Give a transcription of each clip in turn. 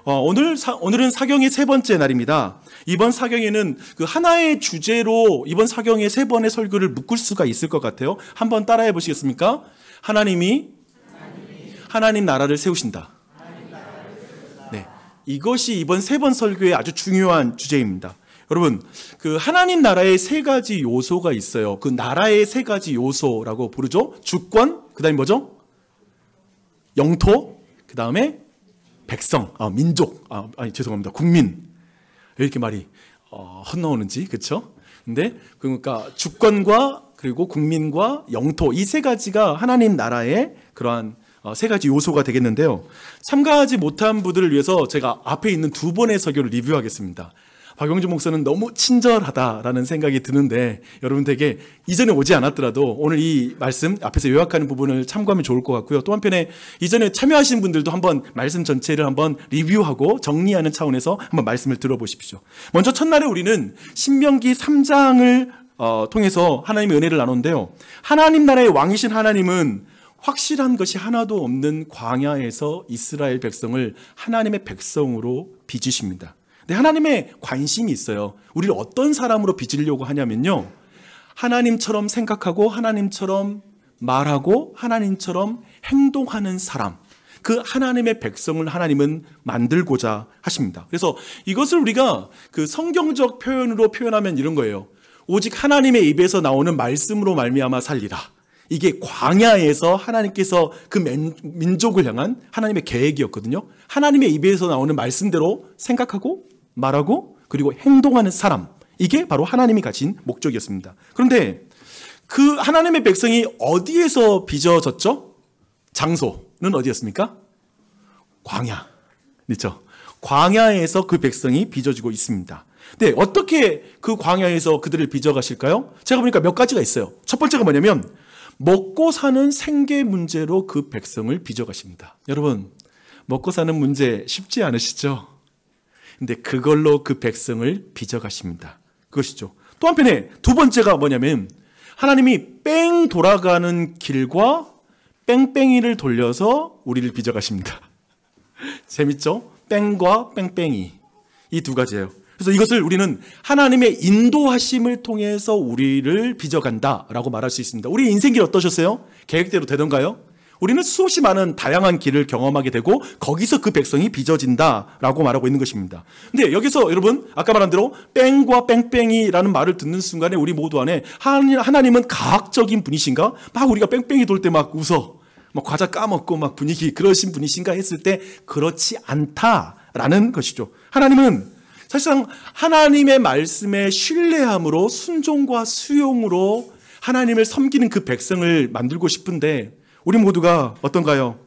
오늘은 사경의 세 번째 날입니다. 이번 사경에는 그 하나의 주제로 이번 사경의 세 번의 설교를 묶을 수가 있을 것 같아요. 한번 따라해 보시겠습니까? 하나님 나라를 세우신다. 네, 이것이 이번 세 번 설교의 아주 중요한 주제입니다. 여러분, 그 하나님 나라의 세 가지 요소가 있어요. 그 나라의 세 가지 요소라고 부르죠. 주권, 그 다음에 뭐죠? 영토, 그 다음에 백성, 민족, 죄송합니다. 국민. 왜 이렇게 말이 헛나오는지, 그렇죠? 근데 그러니까 주권과 그리고 국민과 영토, 이 세 가지가 하나님 나라의 그러한 세 가지 요소가 되겠는데요. 참가하지 못한 분들을 위해서 제가 앞에 있는 두 번의 설교를 리뷰하겠습니다. 박영준 목사는 너무 친절하다라는 생각이 드는데 여러분 댁에 이전에 오지 않았더라도 오늘 이 말씀 앞에서 요약하는 부분을 참고하면 좋을 것 같고요. 또 한편에 이전에 참여하신 분들도 한번 말씀 전체를 한번 리뷰하고 정리하는 차원에서 한번 말씀을 들어보십시오. 먼저 첫날에 우리는 신명기 3장을 통해서 하나님의 은혜를 나눴는데요. 하나님 나라의 왕이신 하나님은 확실한 것이 하나도 없는 광야에서 이스라엘 백성을 하나님의 백성으로 빚으십니다. 근데 하나님의 관심이 있어요. 우리를 어떤 사람으로 빚으려고 하냐면요, 하나님처럼 생각하고 하나님처럼 말하고 하나님처럼 행동하는 사람, 그 하나님의 백성을 하나님은 만들고자 하십니다. 그래서 이것을 우리가 그 성경적 표현으로 표현하면 이런 거예요. 오직 하나님의 입에서 나오는 말씀으로 말미암아 살리라. 이게 광야에서 하나님께서 그 민족을 향한 하나님의 계획이었거든요. 하나님의 입에서 나오는 말씀대로 생각하고 말하고 그리고 행동하는 사람, 이게 바로 하나님이 가진 목적이었습니다. 그런데 그 하나님의 백성이 어디에서 빚어졌죠? 장소는 어디였습니까? 광야. 그렇죠? 광야에서 그 백성이 빚어지고 있습니다. 네, 어떻게 그 광야에서 그들을 빚어가실까요? 제가 보니까 몇 가지가 있어요. 첫 번째가 뭐냐면 먹고 사는 생계 문제로 그 백성을 빚어가십니다. 여러분, 먹고 사는 문제 쉽지 않으시죠? 근데 그걸로 그 백성을 빚어가십니다. 그것이죠. 또 한편에 두 번째가 뭐냐면 하나님이 뺑 돌아가는 길과 뺑뺑이를 돌려서 우리를 빚어가십니다. 재밌죠? 뺑과 뺑뺑이, 이 두 가지예요. 그래서 이것을 우리는 하나님의 인도하심을 통해서 우리를 빚어간다라고 말할 수 있습니다. 우리 인생길 어떠셨어요? 계획대로 되던가요? 우리는 수없이 많은 다양한 길을 경험하게 되고 거기서 그 백성이 빚어진다라고 말하고 있는 것입니다. 근데 여기서 여러분 아까 말한 대로 뺑과 뺑뺑이라는 말을 듣는 순간에 우리 모두 안에 하나님은 가학적인 분이신가? 막 우리가 뺑뺑이 돌 때 막 웃어, 막 과자 까먹고 막 분위기 그러신 분이신가 했을 때 그렇지 않다라는 것이죠. 하나님은 사실상 하나님의 말씀에 신뢰함으로 순종과 수용으로 하나님을 섬기는 그 백성을 만들고 싶은데 우리 모두가 어떤가요?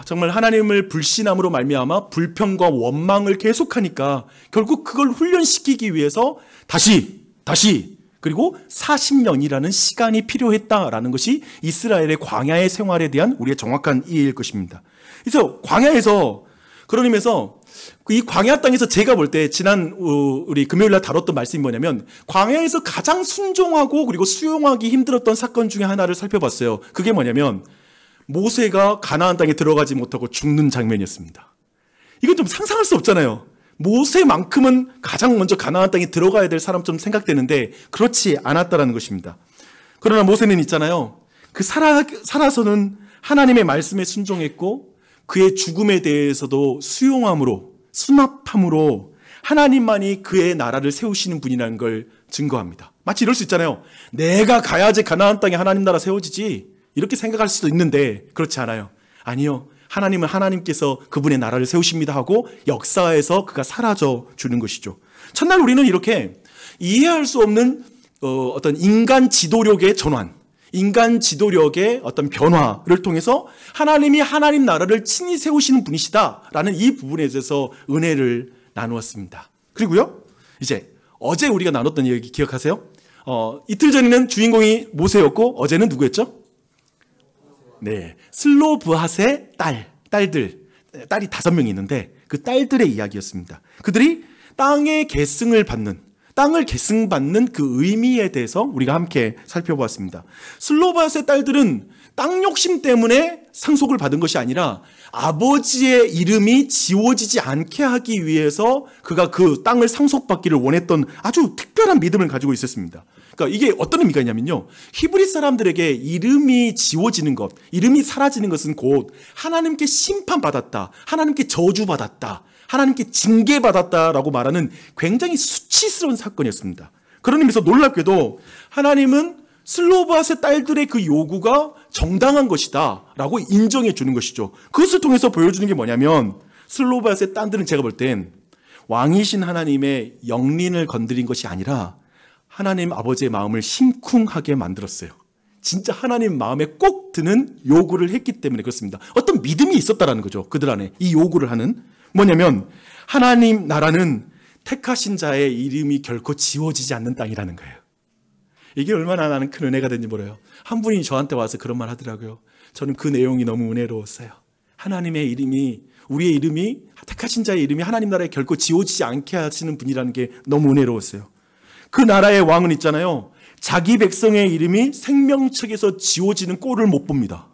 정말 하나님을 불신함으로 말미암아 불평과 원망을 계속하니까 결국 그걸 훈련시키기 위해서 다시 그리고 40년이라는 시간이 필요했다라는 것이 이스라엘의 광야의 생활에 대한 우리의 정확한 이해일 것입니다. 그래서 광야에서 그런 의미에서 이 광야 땅에서 제가 볼 때 지난 우리 금요일날 다뤘던 말씀이 뭐냐면 광야에서 가장 순종하고 그리고 수용하기 힘들었던 사건 중에 하나를 살펴봤어요. 그게 뭐냐면 모세가 가나안 땅에 들어가지 못하고 죽는 장면이었습니다. 이건 좀 상상할 수 없잖아요. 모세만큼은 가장 먼저 가나안 땅에 들어가야 될 사람처럼 생각되는데 그렇지 않았다라는 것입니다. 그러나 모세는 있잖아요. 그 살아서는 하나님의 말씀에 순종했고 그의 죽음에 대해서도 수용함으로 수납함으로 하나님만이 그의 나라를 세우시는 분이라는 걸 증거합니다. 마치 이럴 수 있잖아요. 내가 가야지 가나안 땅에 하나님 나라 세워지지 이렇게 생각할 수도 있는데 그렇지 않아요. 아니요. 하나님은 하나님께서 그분의 나라를 세우십니다 하고 역사에서 그가 사라져 주는 것이죠. 첫날 우리는 이렇게 이해할 수 없는 어떤 인간 지도력의 전환, 인간 지도력의 어떤 변화를 통해서 하나님이 하나님 나라를 친히 세우시는 분이시다라는 이 부분에 대해서 은혜를 나누었습니다. 그리고요, 이제 어제 우리가 나눴던 얘기 기억하세요? 이틀 전에는 주인공이 모세였고 어제는 누구였죠? 네, 슬로브핫의 딸이 5명이 있는데 그 딸들의 이야기였습니다. 그들이 땅의 계승을 받는, 땅을 계승받는 그 의미에 대해서 우리가 함께 살펴보았습니다. 슬로브핫의 딸들은 땅 욕심 때문에 상속을 받은 것이 아니라 아버지의 이름이 지워지지 않게 하기 위해서 그가 그 땅을 상속받기를 원했던 아주 특별한 믿음을 가지고 있었습니다. 그러니까 이게 어떤 의미가 있냐면요, 히브리 사람들에게 이름이 지워지는 것, 이름이 사라지는 것은 곧 하나님께 심판받았다, 하나님께 저주받았다, 하나님께 징계받았다라고 말하는 굉장히 수치스러운 사건이었습니다. 그런 의미에서 놀랍게도 하나님은 슬로바스의 딸들의 그 요구가 정당한 것이다 라고 인정해 주는 것이죠. 그것을 통해서 보여주는 게 뭐냐면, 슬로바스의 딸들은 제가 볼 땐 왕이신 하나님의 영린을 건드린 것이 아니라 하나님 아버지의 마음을 심쿵하게 만들었어요. 진짜 하나님 마음에 꼭 드는 요구를 했기 때문에 그렇습니다. 어떤 믿음이 있었다라는 거죠. 그들 안에 이 요구를 하는, 뭐냐면 하나님 나라는 택하신 자의 이름이 결코 지워지지 않는 땅이라는 거예요. 이게 얼마나 나는 큰 은혜가 된지 몰라요. 한 분이 저한테 와서 그런 말 하더라고요. 저는 그 내용이 너무 은혜로웠어요. 하나님의 이름이, 우리의 이름이, 택하신 자의 이름이 하나님 나라에 결코 지워지지 않게 하시는 분이라는 게 너무 은혜로웠어요. 그 나라의 왕은 있잖아요, 자기 백성의 이름이 생명책에서 지워지는 꼴을 못 봅니다.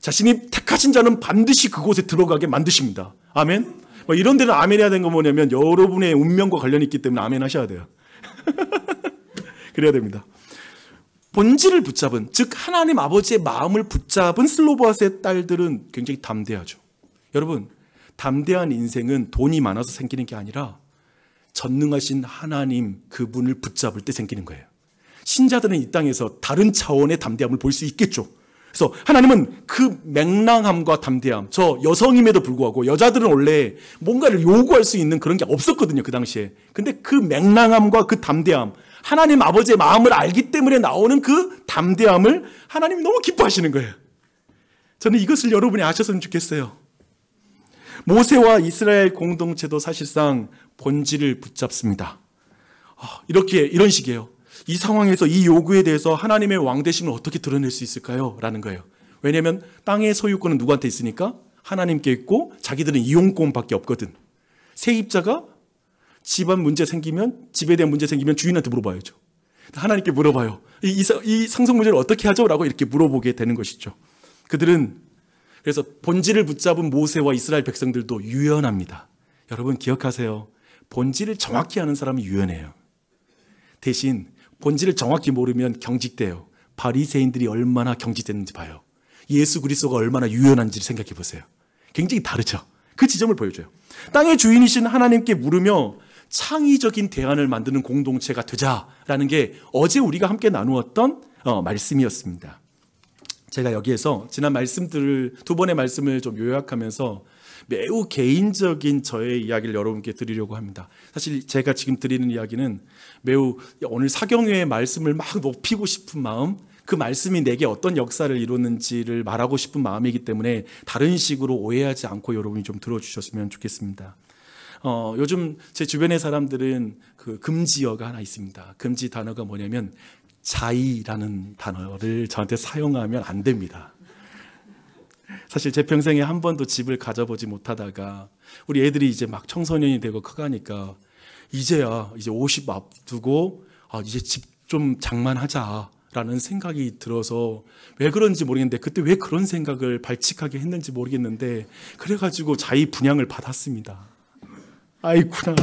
자신이 택하신 자는 반드시 그곳에 들어가게 만드십니다. 아멘? 이런 데는 아멘 해야 되는 건 뭐냐면 여러분의 운명과 관련이 있기 때문에 아멘 하셔야 돼요. 그래야 됩니다. 본질을 붙잡은, 즉 하나님 아버지의 마음을 붙잡은 슬로바스의 딸들은 굉장히 담대하죠. 여러분, 담대한 인생은 돈이 많아서 생기는 게 아니라 전능하신 하나님 그분을 붙잡을 때 생기는 거예요. 신자들은 이 땅에서 다른 차원의 담대함을 볼 수 있겠죠. 그래서 하나님은 그 맹랑함과 담대함, 저 여성임에도 불구하고 여자들은 원래 뭔가를 요구할 수 있는 그런 게 없었거든요, 그 당시에. 근데 그 맹랑함과 그 담대함, 하나님 아버지의 마음을 알기 때문에 나오는 그 담대함을 하나님이 너무 기뻐하시는 거예요. 저는 이것을 여러분이 아셨으면 좋겠어요. 모세와 이스라엘 공동체도 사실상 본질을 붙잡습니다. 이런 식이에요. 이 상황에서 이 요구에 대해서 하나님의 왕되심을 어떻게 드러낼 수 있을까요? 라는 거예요. 왜냐하면 땅의 소유권은 누구한테 있으니까? 하나님께 있고 자기들은 이용권밖에 없거든. 세입자가 집안 문제 생기면, 집에 대한 문제 생기면 주인한테 물어봐야죠. 하나님께 물어봐요. 이 상속 문제를 어떻게 하죠? 라고 이렇게 물어보게 되는 것이죠. 그들은 그래서 본질을 붙잡은 모세와 이스라엘 백성들도 유연합니다. 여러분 기억하세요. 본질을 정확히 아는 사람이 유연해요. 대신 본질을 정확히 모르면 경직돼요. 바리새인들이 얼마나 경직됐는지 봐요. 예수 그리스도가 얼마나 유연한지 생각해 보세요. 굉장히 다르죠. 그 지점을 보여줘요. 땅의 주인이신 하나님께 물으며 창의적인 대안을 만드는 공동체가 되자라는 게 어제 우리가 함께 나누었던 말씀이었습니다. 제가 여기에서 지난 말씀들을, 두 번의 말씀을 좀 요약하면서 매우 개인적인 저의 이야기를 여러분께 드리려고 합니다. 사실 제가 지금 드리는 이야기는 매우 오늘 사경회의 말씀을 막 높이고 싶은 마음, 그 말씀이 내게 어떤 역사를 이루는지를 말하고 싶은 마음이기 때문에 다른 식으로 오해하지 않고 여러분이 좀 들어주셨으면 좋겠습니다. 요즘 제 주변의 사람들은 그 금지어가 하나 있습니다. 금지 단어가 뭐냐면 자의라는 단어를 저한테 사용하면 안 됩니다. 사실 제 평생에 한 번도 집을 가져보지 못하다가 우리 애들이 이제 막 청소년이 되고 커가니까 이제야 이제 50 앞두고 이제 집 좀 장만하자라는 생각이 들어서 왜 그런지 모르겠는데 그때 왜 그런 생각을 발칙하게 했는지 모르겠는데 그래가지고 자의 분양을 받았습니다. 아이구나.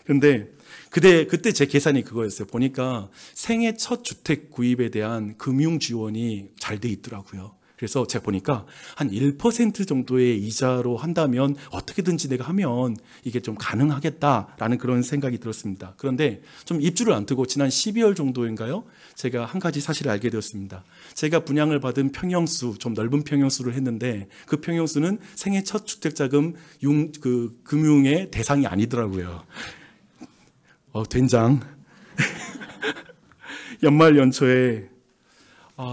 근데 그때 제 계산이 그거였어요. 보니까 생애 첫 주택 구입에 대한 금융 지원이 잘 돼 있더라고요. 그래서 제가 보니까 한 1% 정도의 이자로 한다면 어떻게든지 내가 하면 이게 좀 가능하겠다라는 그런 생각이 들었습니다. 그런데 좀 입주를 안 두고 지난 12월 정도인가요? 제가 한 가지 사실을 알게 되었습니다. 제가 분양을 받은 평형수, 좀 넓은 평형수를 했는데 그 평형수는 생애 첫 주택자금 금융의 대상이 아니더라고요. 된장. 연말 연초에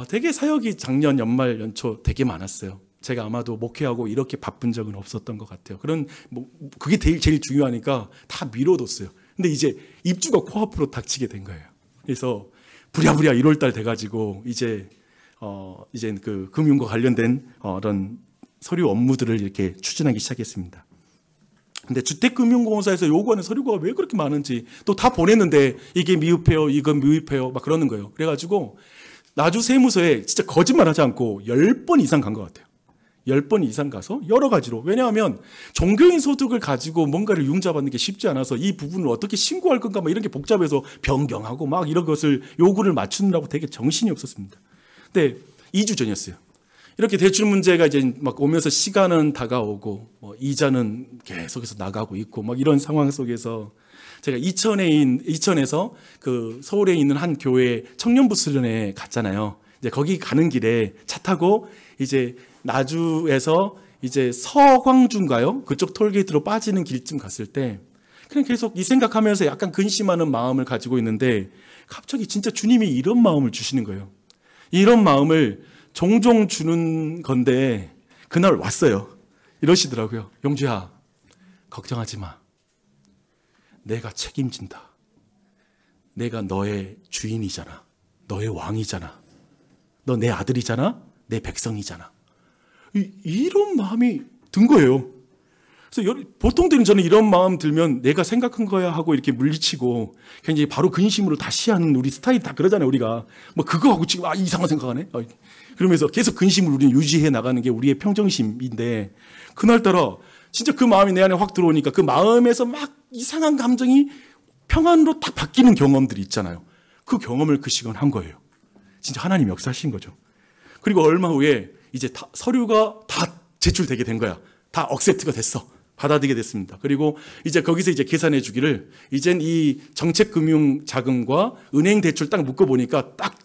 되게 사역이 작년 연말 연초 되게 많았어요. 제가 아마도 목회하고 이렇게 바쁜 적은 없었던 것 같아요. 그게 제일 중요하니까 다 미뤄뒀어요. 근데 이제 입주가 코앞으로 닥치게 된 거예요. 그래서 부랴부랴 1월달 돼가지고 이제 그 금융과 관련된 그런 서류 업무들을 이렇게 추진하기 시작했습니다. 근데 주택금융공사에서 요구하는 서류가 왜 그렇게 많은지 또 다 보냈는데 이게 미흡해요, 이건 미흡해요, 막 그러는 거예요. 그래가지고 나주 세무서에 진짜 거짓말하지 않고 10번 이상 간 것 같아요. 10번 이상 가서 여러 가지로. 왜냐하면 종교인 소득을 가지고 뭔가를 융자받는 게 쉽지 않아서 이 부분을 어떻게 신고할 건가 막 이런 게 복잡해서 변경하고 막 이런 것을 요구를 맞추느라고 되게 정신이 없었습니다. 근데 2주 전이었어요. 이렇게 대출 문제가 이제 막 오면서 시간은 다가오고 뭐 이자는 계속해서 나가고 있고 막 이런 상황 속에서 제가 이천에서 그 서울에 있는 한 교회 청년부 수련회 갔잖아요. 이제 거기 가는 길에 차 타고 이제 나주에서 이제 서광주인가요? 그쪽 톨게이트로 빠지는 길쯤 갔을 때 그냥 계속 이 생각하면서 약간 근심하는 마음을 가지고 있는데 갑자기 진짜 주님이 이런 마음을 주시는 거예요. 이런 마음을 종종 주는 건데 그날 왔어요. 이러시더라고요. 용주야, 걱정하지 마. 내가 책임진다. 내가 너의 주인이잖아. 너의 왕이잖아. 너 내 아들이잖아. 내 백성이잖아. 이런 마음이 든 거예요. 그래서 보통들은 저는 이런 마음 들면 내가 생각한 거야 하고 이렇게 물리치고 굉장히 바로 근심으로 다시 하는 우리 스타일이 다 그러잖아요. 우리가 뭐 그거 하고 지금 이상한 생각하네. 그러면서 계속 근심을 우리는 유지해 나가는 게 우리의 평정심인데 그날따라 진짜 그 마음이 내 안에 확 들어오니까 그 마음에서 막 이상한 감정이 평안으로 딱 바뀌는 경험들이 있잖아요. 그 경험을 그 시간 한 거예요. 진짜 하나님 역사하신 거죠. 그리고 얼마 후에 이제 서류가 다 제출되게 된 거야. 다 억셉트가 됐어. 받아들이게 됐습니다. 그리고 이제 거기서 이제 계산해 주기를 이젠 이 정책금융 자금과 은행 대출 딱 묶어보니까 딱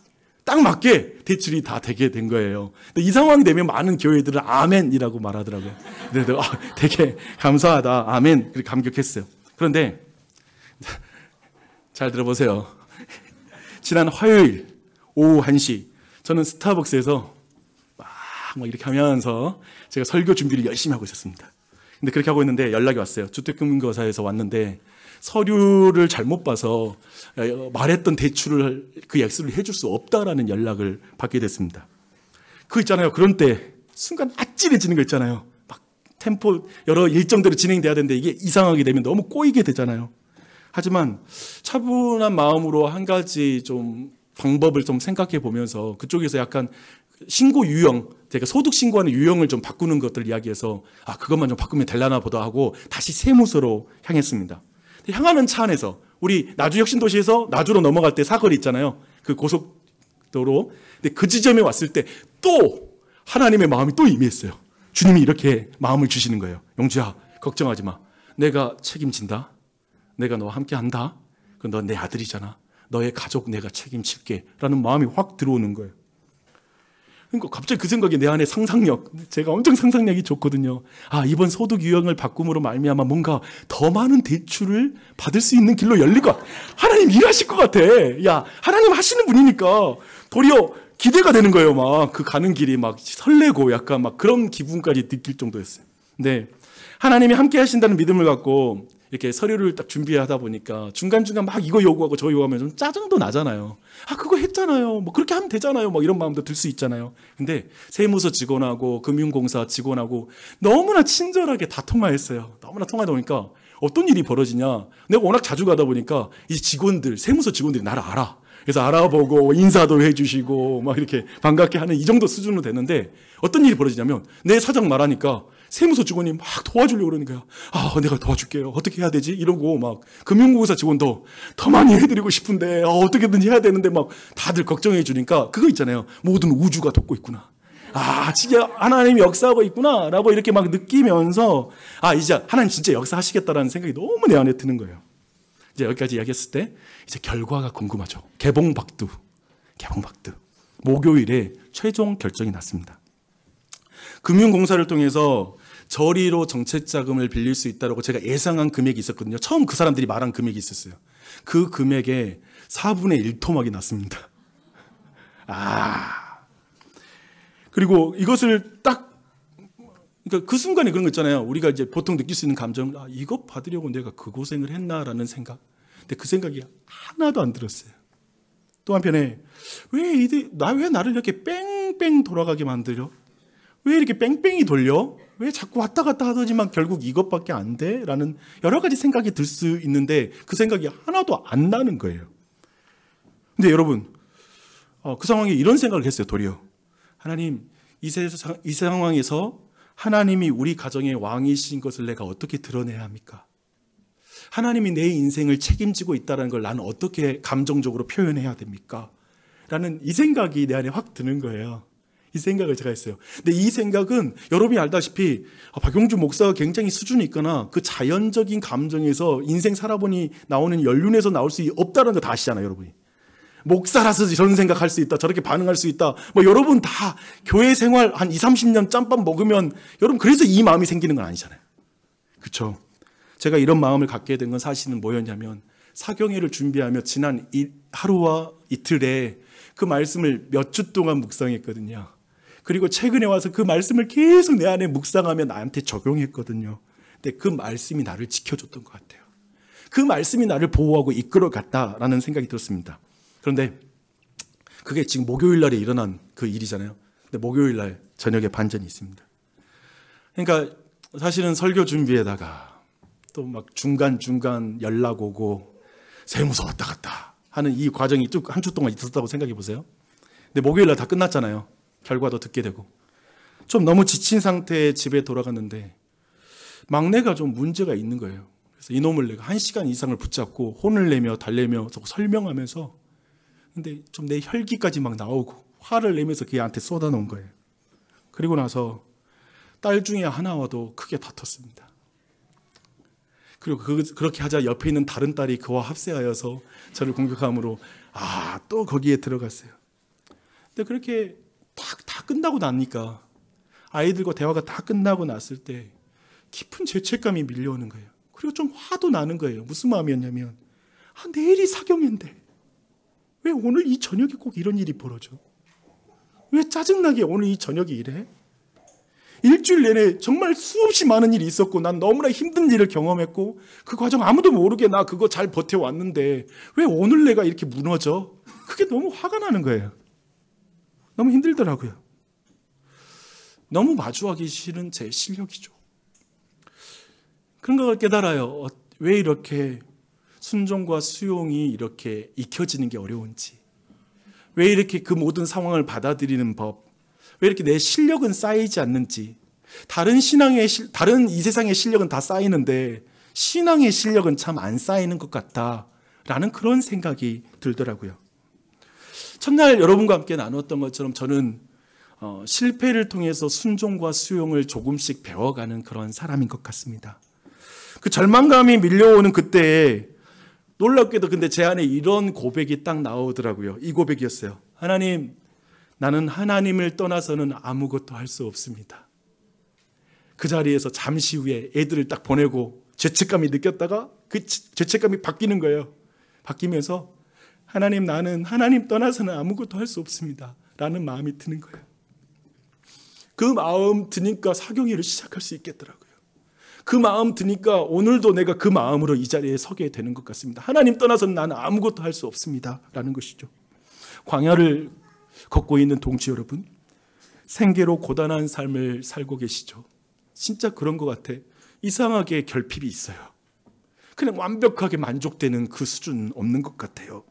맞게 대출이 다 되게 된 거예요. 근데 이 상황이 되면 많은 교회들은 아멘이라고 말하더라고요. 근데 되게 감사하다. 아멘. 그렇게 감격했어요. 그런데 잘 들어보세요. 지난 화요일 오후 1시 저는 스타벅스에서 막 이렇게 하면서 제가 설교 준비를 열심히 하고 있었습니다. 근데 그렇게 하고 있는데 연락이 왔어요. 주택금융거사에서 왔는데 서류를 잘못 봐서 말했던 대출을 그 액수를 해줄 수 없다라는 연락을 받게 됐습니다. 그거 있잖아요. 그런 때 순간 아찔해지는 거 있잖아요. 막 템포 여러 일정대로 진행돼야 되는데 이게 이상하게 되면 너무 꼬이게 되잖아요. 하지만 차분한 마음으로 한 가지 좀 방법을 좀 생각해 보면서 그쪽에서 약간 신고 유형, 제가 소득 신고하는 유형을 좀 바꾸는 것들 이야기해서 그것만 좀 바꾸면 될라나 보다 하고 다시 세무서로 향했습니다. 향하는 차 안에서 우리 나주혁신도시에서 나주로 넘어갈 때 사거리 있잖아요. 그 고속도로. 근데 그 지점에 왔을 때 또 하나님의 마음이 또 임했어요. 주님이 이렇게 마음을 주시는 거예요. 용주야, 걱정하지 마. 내가 책임진다. 내가 너와 함께 한다. 너 내 아들이잖아. 너의 가족 내가 책임질게. 라는 마음이 확 들어오는 거예요. 그러니까 갑자기 그 생각이 내 안에 상상력, 제가 엄청 상상력이 좋거든요. 이번 소득 유형을 바꿈으로 말미암아 뭔가 더 많은 대출을 받을 수 있는 길로 열릴 것 같아. 하나님 일하실 것 같아. 야, 하나님 하시는 분이니까 도리어 기대가 되는 거예요. 막 그 가는 길이 막 설레고 약간 막 그런 기분까지 느낄 정도였어요. 근데 하나님이 함께 하신다는 믿음을 갖고 이렇게 서류를 딱 준비하다 보니까 중간중간 막 이거 요구하고 저거 요구하면 좀 짜증도 나잖아요. 그거 했잖아요. 뭐 그렇게 하면 되잖아요. 막 이런 마음도 들 수 있잖아요. 근데 세무서 직원하고 금융공사 직원하고 너무나 친절하게 다 통화했어요. 너무나 통화하다 보니까 어떤 일이 벌어지냐. 내가 워낙 자주 가다 보니까 이 직원들, 세무서 직원들이 나를 알아. 그래서 알아보고 인사도 해주시고 막 이렇게 반갑게 하는 이 정도 수준으로 됐는데 어떤 일이 벌어지냐면 내 사정 말하니까 세무서 직원이 막 도와주려고 그러는 거야. 내가 도와줄게요. 어떻게 해야 되지? 이러고 막 금융공사 직원도 더 많이 해드리고 싶은데 어떻게든지 해야 되는데 막 다들 걱정해 주니까 그거 있잖아요. 모든 우주가 돕고 있구나. 진짜 하나님이 역사하고 있구나 라고 이렇게 막 느끼면서 이제 하나님 진짜 역사하시겠다라는 생각이 너무 내 안에 드는 거예요. 이제 여기까지 이야기했을 때 이제 결과가 궁금하죠. 개봉박두. 목요일에 최종 결정이 났습니다. 금융공사를 통해서 저리로 정책자금을 빌릴 수 있다고 제가 예상한 금액이 있었거든요. 처음 그 사람들이 말한 금액이 있었어요. 그 금액의 4분의 1토막이 났습니다. 그리고 이것을 그러니까 그 순간에 그런 거 있잖아요. 우리가 이제 보통 느낄 수 있는 감정, 이거 받으려고 내가 그 고생을 했나라는 생각. 근데 그 생각이 하나도 안 들었어요. 또 한편에 왜 나를 이렇게 뺑뺑 돌아가게 만들어? 왜 이렇게 뺑뺑이 돌려? 왜 자꾸 왔다 갔다 하더니만 결국 이것밖에 안 돼? 라는 여러 가지 생각이 들 수 있는데 그 생각이 하나도 안 나는 거예요. 근데 여러분, 그 상황에 이런 생각을 했어요. 도리어 하나님, 이 상황에서 하나님이 우리 가정의 왕이신 것을 내가 어떻게 드러내야 합니까? 하나님이 내 인생을 책임지고 있다는 걸 나는 어떻게 감정적으로 표현해야 됩니까? 라는 이 생각이 내 안에 확 드는 거예요. 이 생각을 제가 했어요. 근데 이 생각은 여러분이 알다시피 박용주 목사가 굉장히 수준이 있거나 그 자연적인 감정에서 인생 살아보니 나오는 연륜에서 나올 수 없다는 거 다 아시잖아요, 여러분이. 목사라서 저런 생각할 수 있다, 저렇게 반응할 수 있다. 뭐 여러분 다 교회 생활 한 20, 30년 짬밥 먹으면 여러분 그래서 이 마음이 생기는 건 아니잖아요. 그렇죠? 제가 이런 마음을 갖게 된 건 사실은 뭐였냐면 사경회를 준비하며 지난 하루와 이틀에 그 말씀을 몇 주 동안 묵상했거든요. 그리고 최근에 와서 그 말씀을 계속 내 안에 묵상하며 나한테 적용했거든요. 근데 그 말씀이 나를 지켜줬던 것 같아요. 그 말씀이 나를 보호하고 이끌어갔다라는 생각이 들었습니다. 그런데 그게 지금 목요일 날에 일어난 그 일이잖아요. 근데 목요일 날 저녁에 반전이 있습니다. 그러니까 사실은 설교 준비에다가 또 막 중간중간 연락 오고 세무서 왔다 갔다 하는 이 과정이 쭉 한 주 동안 있었다고 생각해 보세요. 근데 목요일 날 다 끝났잖아요. 결과도 듣게 되고. 좀 너무 지친 상태에 집에 돌아갔는데 막내가 좀 문제가 있는 거예요. 그래서 이놈을 내가 1시간 이상을 붙잡고 혼을 내며 달래며 설명하면서 근데 좀 내 혈기까지 막 나오고 화를 내면서 걔한테 쏟아놓은 거예요. 그리고 나서 딸 중에 하나와도 크게 다퉜습니다. 그리고 그렇게 하자 옆에 있는 다른 딸이 그와 합세하여서 저를 공격함으로 또 거기에 들어갔어요. 근데 그렇게 다 끝나고 나니까 아이들과 대화가 다 끝나고 났을 때 깊은 죄책감이 밀려오는 거예요. 그리고 좀 화도 나는 거예요. 무슨 마음이었냐면 내일이 사경인데 왜 오늘 이 저녁에 꼭 이런 일이 벌어져? 왜 짜증나게 오늘 이 저녁에 이래? 일주일 내내 정말 수없이 많은 일이 있었고 난 너무나 힘든 일을 경험했고 그 과정 아무도 모르게 나 그거 잘 버텨왔는데 왜 오늘 내가 이렇게 무너져? 그게 너무 화가 나는 거예요. 너무 힘들더라고요. 너무 마주하기 싫은 제 실력이죠. 그런 걸 깨달아요. 왜 이렇게 순종과 수용이 이렇게 익혀지는 게 어려운지, 왜 이렇게 그 모든 상황을 받아들이는 법, 왜 이렇게 내 실력은 쌓이지 않는지. 다른 이 세상의 실력은 다 쌓이는데 신앙의 실력은 참 안 쌓이는 것 같다라는 그런 생각이 들더라고요. 첫날 여러분과 함께 나눴던 것처럼 저는 실패를 통해서 순종과 수용을 조금씩 배워가는 그런 사람인 것 같습니다. 그 절망감이 밀려오는 그때에 놀랍게도 근데 제 안에 이런 고백이 딱 나오더라고요. 이 고백이었어요. 하나님, 나는 하나님을 떠나서는 아무것도 할 수 없습니다. 그 자리에서 잠시 후에 애들을 딱 보내고 죄책감이 느꼈다가 그 죄책감이 바뀌는 거예요. 바뀌면서 하나님, 나는 하나님 떠나서는 아무것도 할 수 없습니다 라는 마음이 드는 거예요. 그 마음 드니까 사경회를 시작할 수 있겠더라고요. 그 마음 드니까 오늘도 내가 그 마음으로 이 자리에 서게 되는 것 같습니다. 하나님 떠나서는 나는 아무것도 할 수 없습니다 라는 것이죠. 광야를 걷고 있는 동지 여러분, 생계로 고단한 삶을 살고 계시죠. 진짜 그런 것 같아. 이상하게 결핍이 있어요. 그냥 완벽하게 만족되는 그 수준은 없는 것 같아요.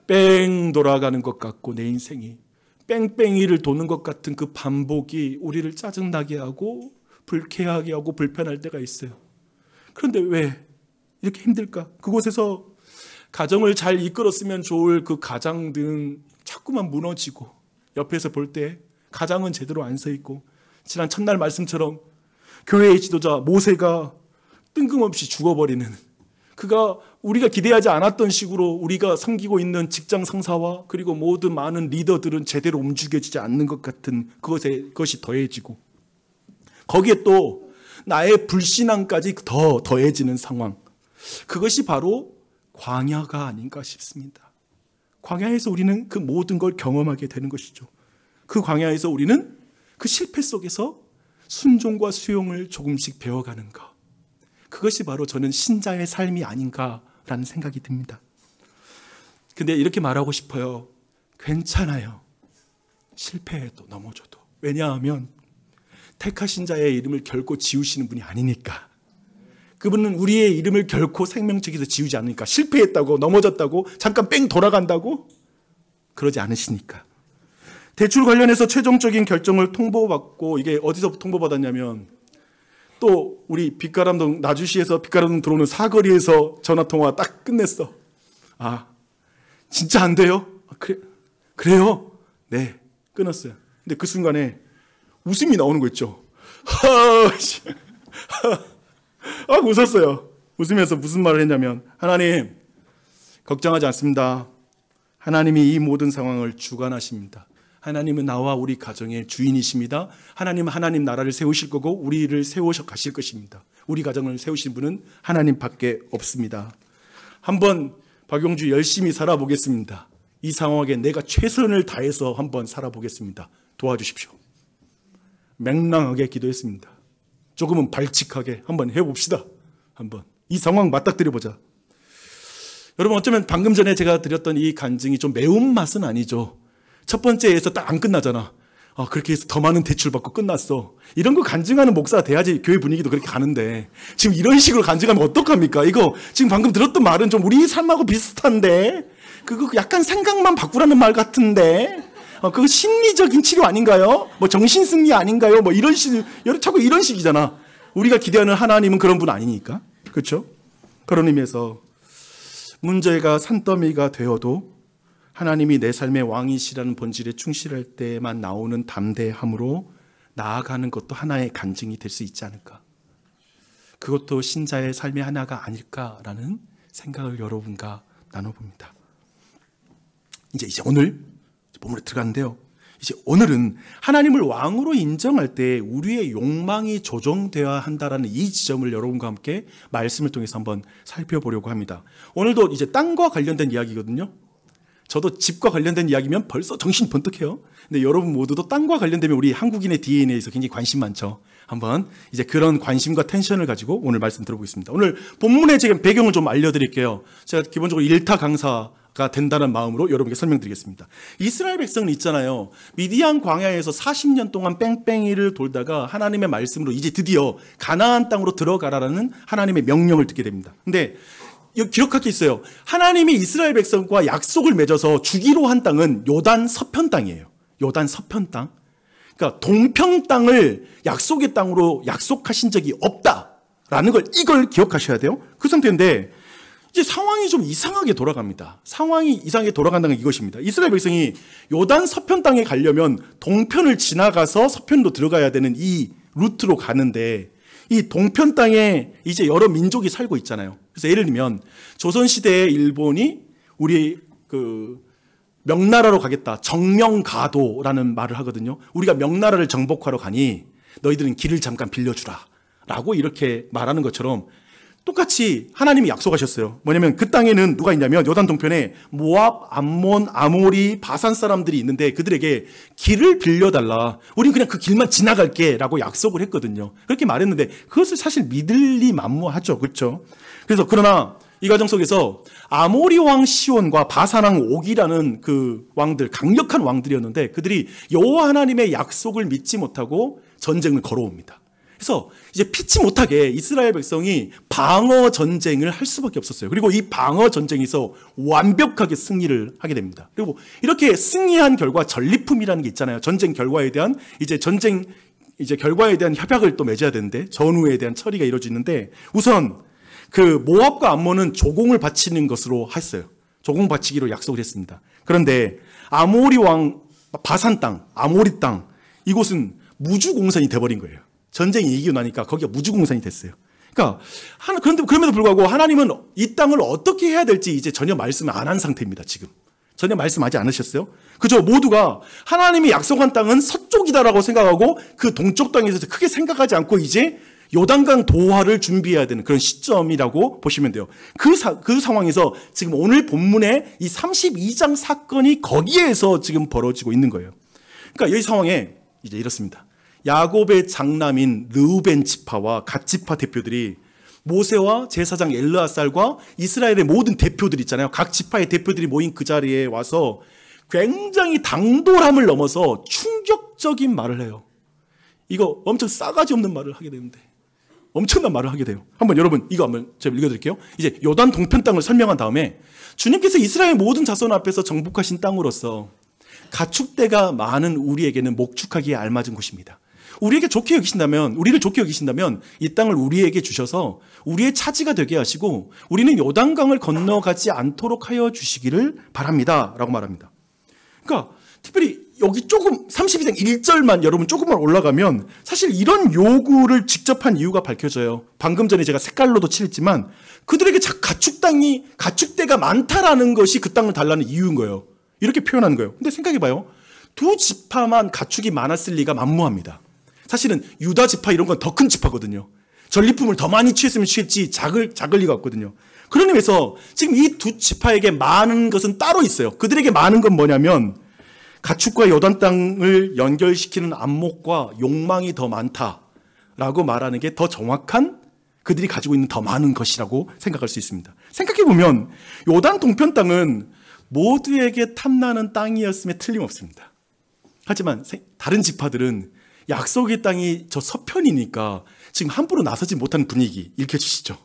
뺑 돌아가는 것 같고 내 인생이 뺑뺑이를 도는 것 같은 그 반복이 우리를 짜증나게 하고 불쾌하게 하고 불편할 때가 있어요. 그런데 왜 이렇게 힘들까? 그곳에서 가정을 잘 이끌었으면 좋을 그 가장들은 자꾸만 무너지고 옆에서 볼 때 가장은 제대로 안 서 있고 지난 첫날 말씀처럼 교회의 지도자 모세가 뜬금없이 죽어버리는, 그가 우리가 기대하지 않았던 식으로 우리가 섬기고 있는 직장 상사와 그리고 모든 많은 리더들은 제대로 움직여지지 않는 것 같은 그것이 더해지고 거기에 또 나의 불신앙까지 더 더해지는 상황, 그것이 바로 광야가 아닌가 싶습니다. 광야에서 우리는 그 모든 걸 경험하게 되는 것이죠. 그 광야에서 우리는 그 실패 속에서 순종과 수용을 조금씩 배워가는 것, 그것이 바로 저는 신자의 삶이 아닌가라는 생각이 듭니다. 근데 이렇게 말하고 싶어요. 괜찮아요. 실패해도 넘어져도. 왜냐하면 택하신 자의 이름을 결코 지우시는 분이 아니니까. 그분은 우리의 이름을 결코 생명책에서 지우지 않으니까. 실패했다고 넘어졌다고 잠깐 뺑 돌아간다고 그러지 않으시니까. 대출 관련해서 최종적인 결정을 통보받고, 이게 어디서 통보받았냐면 또 우리 빛가람동 나주시에서 빛가람동 들어오는 사거리에서 전화통화 딱 끝냈어. 아, 진짜 안 돼요? 아, 그래요? 네, 끊었어요. 근데 그 순간에 웃음이 나오는 거 있죠. 웃었어요. 웃으면서 무슨 말을 했냐면, 하나님, 걱정하지 않습니다. 하나님이 이 모든 상황을 주관하십니다. 하나님은 나와 우리 가정의 주인이십니다. 하나님은 하나님 나라를 세우실 거고 우리를 세우셔 가실 것입니다. 우리 가정을 세우신 분은 하나님밖에 없습니다. 한번 박용주 열심히 살아보겠습니다. 이 상황에 내가 최선을 다해서 한번 살아보겠습니다. 도와주십시오. 맹랑하게 기도했습니다. 조금은 발칙하게 한번 해봅시다. 한번 이 상황 맞닥뜨려보자. 여러분, 어쩌면 방금 전에 제가 드렸던 이 간증이 좀 매운맛은 아니죠. 첫 번째에서 딱 안 끝나잖아. 그렇게 해서 더 많은 대출 받고 끝났어. 이런 거 간증하는 목사가 돼야지 교회 분위기도 그렇게 가는데, 지금 이런 식으로 간증하면 어떡합니까? 이거 지금 방금 들었던 말은 좀 우리 삶하고 비슷한데, 그거 약간 생각만 바꾸라는 말 같은데, 그거 심리적인 치료 아닌가요? 뭐 정신승리 아닌가요? 뭐 이런 식, 자꾸 이런 식이잖아. 우리가 기대하는 하나님은 그런 분 아니니까. 그렇죠? 그런 의미에서 문제가 산더미가 되어도 하나님이 내 삶의 왕이시라는 본질에 충실할 때만 나오는 담대함으로 나아가는 것도 하나의 간증이 될 수 있지 않을까. 그것도 신자의 삶의 하나가 아닐까라는 생각을 여러분과 나눠봅니다. 이제 오늘 본문에 들어가는데요. 이제 오늘은 하나님을 왕으로 인정할 때 우리의 욕망이 조정되어야 한다라는 이 지점을 여러분과 함께 말씀을 통해서 한번 살펴보려고 합니다. 오늘도 이제 땅과 관련된 이야기거든요. 저도 집과 관련된 이야기면 벌써 정신 번뜩해요. 근데 여러분 모두도 땅과 관련되면 우리 한국인의 DNA에서 굉장히 관심 많죠. 한번 이제 그런 관심과 텐션을 가지고 오늘 말씀 들어보겠습니다. 오늘 본문의 지금 배경을 좀 알려드릴게요. 제가 기본적으로 일타 강사가 된다는 마음으로 여러분께 설명드리겠습니다. 이스라엘 백성은 있잖아요. 미디안 광야에서 40년 동안 뺑뺑이를 돌다가 하나님의 말씀으로 이제 드디어 가나안 땅으로 들어가라라는 하나님의 명령을 듣게 됩니다. 근데 기록할 게 있어요. 하나님이 이스라엘 백성과 약속을 맺어서 주기로 한 땅은 요단 서편 땅이에요. 요단 서편 땅. 그러니까 동편 땅을 약속의 땅으로 약속하신 적이 없다라는 걸 이걸 기억하셔야 돼요. 그 상태인데 이제 상황이 좀 이상하게 돌아갑니다. 상황이 이상하게 돌아간다는 게 이것입니다. 이스라엘 백성이 요단 서편 땅에 가려면 동편을 지나가서 서편도 들어가야 되는 이 루트로 가는데 이 동편 땅에 이제 여러 민족이 살고 있잖아요. 그래서 예를 들면 조선시대에 일본이 우리 명나라로 가겠다. 정명가도라는 말을 하거든요. 우리가 명나라를 정복하러 가니 너희들은 길을 잠깐 빌려주라 라고 이렇게 말하는 것처럼 똑같이 하나님이 약속하셨어요. 뭐냐면 그 땅에는 누가 있냐면 요단 동편에 모압, 암몬, 아모리, 바산 사람들이 있는데 그들에게 길을 빌려달라. 우린 그냥 그 길만 지나갈게 라고 약속을 했거든요. 그렇게 말했는데 그것을 사실 믿을리 만무하죠. 그렇죠? 그래서 그러나 이 과정 속에서 아모리 왕 시온과 바산 왕 옥이라는 그 왕들, 강력한 왕들이었는데 그들이 여호와 하나님의 약속을 믿지 못하고 전쟁을 걸어옵니다. 그래서 이제 피치 못하게 이스라엘 백성이 방어 전쟁을 할 수밖에 없었어요. 그리고 이 방어 전쟁에서 완벽하게 승리를 하게 됩니다. 그리고 이렇게 승리한 결과 전리품이라는 게 있잖아요. 전쟁 결과에 대한 전쟁 결과에 대한 협약을 또 맺어야 되는데 전후에 대한 처리가 이루어지는데 우선 그 모압과 암몬은 조공을 바치는 것으로 했어요. 조공 바치기로 약속을 했습니다. 그런데 아모리 왕 바산 땅, 아모리 땅 이곳은 무주공산이 돼버린 거예요. 전쟁이 이기고 나니까 거기가 무주공산이 됐어요. 그러니까 그런데 그럼에도 불구하고 하나님은 이 땅을 어떻게 해야 될지 이제 전혀 말씀을 안 한 상태입니다. 지금 전혀 말씀하지 않으셨어요. 그저 모두가 하나님이 약속한 땅은 서쪽이다라고 생각하고 그 동쪽 땅에 대해서 크게 생각하지 않고 이제 요단강 도하를 준비해야 되는 그런 시점이라고 보시면 돼요. 그 상황에서 지금 오늘 본문의 이 32장 사건이 거기에서 지금 벌어지고 있는 거예요. 그러니까 이 상황에 이제 이렇습니다. 야곱의 장남인 르우벤 지파와 갓 지파 대표들이 모세와 제사장 엘르아살과 이스라엘의 모든 대표들 있잖아요. 각 지파의 대표들이 모인 그 자리에 와서 굉장히 당돌함을 넘어서 충격적인 말을 해요. 이거 엄청 싸가지 없는 말을 하게 되는데 엄청난 말을 하게 돼요. 한번 여러분 이거 한번 제가 읽어드릴게요. 이제 요단 동편 땅을 설명한 다음에 주님께서 이스라엘 모든 자손 앞에서 정복하신 땅으로서 가축대가 많은 우리에게는 목축하기에 알맞은 곳입니다. 우리에게 좋게 여기신다면, 우리를 좋게 여기신다면 이 땅을 우리에게 주셔서 우리의 차지가 되게 하시고 우리는 요단강을 건너가지 않도록 하여 주시기를 바랍니다 라고 말합니다. 그러니까 특별히 여기 조금 32장 1절만 여러분 조금만 올라가면 사실 이런 요구를 직접 한 이유가 밝혀져요. 방금 전에 제가 색깔로도 칠했지만 그들에게 가축대가 많다라는 것이 그 땅을 달라는 이유인 거예요. 이렇게 표현하는 거예요. 근데 생각해봐요. 두 지파만 가축이 많았을 리가 만무합니다. 사실은 유다 지파 이런 건 더 큰 지파거든요. 전리품을 더 많이 취했으면 취했지 작을 리가 없거든요. 그런 의미에서 지금 이 두 지파에게 많은 것은 따로 있어요. 그들에게 많은 건 뭐냐면 가축과 요단 땅을 연결시키는 안목과 욕망이 더 많다라고 말하는 게 더 정확한 그들이 가지고 있는 더 많은 것이라고 생각할 수 있습니다. 생각해보면 요단 동편 땅은 모두에게 탐나는 땅이었음에 틀림없습니다. 하지만 다른 지파들은 약속의 땅이 저 서편이니까 지금 함부로 나서지 못하는 분위기 읽혀주시죠.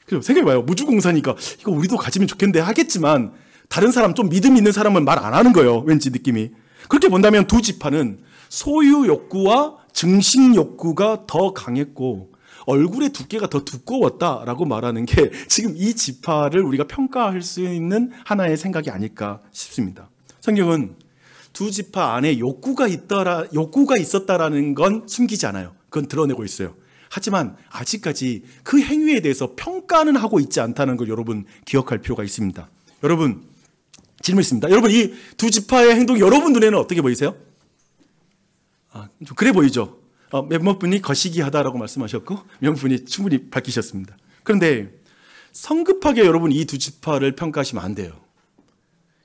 그리고 생각해봐요. 무주공사니까 이거 우리도 가지면 좋겠는데 하겠지만 다른 사람 좀 믿음 있는 사람은 말 안 하는 거예요. 왠지 느낌이. 그렇게 본다면 두 지파는 소유 욕구와 증식 욕구가 더 강했고 얼굴의 두께가 더 두꺼웠다라고 말하는 게 지금 이 지파를 우리가 평가할 수 있는 하나의 생각이 아닐까 싶습니다. 성경은 두 지파 안에 욕구가 있었다라는 건 숨기지 않아요. 그건 드러내고 있어요. 하지만 아직까지 그 행위에 대해서 평가는 하고 있지 않다는 걸 여러분 기억할 필요가 있습니다. 여러분 질문 있습니다. 여러분 이 두 지파의 행동이 여러분 눈에는 어떻게 보이세요? 좀 그래 보이죠? 몇몇 분이 거시기하다라고 말씀하셨고 몇 분이 충분히 밝히셨습니다. 그런데 성급하게 여러분 이 두 지파를 평가하시면 안 돼요.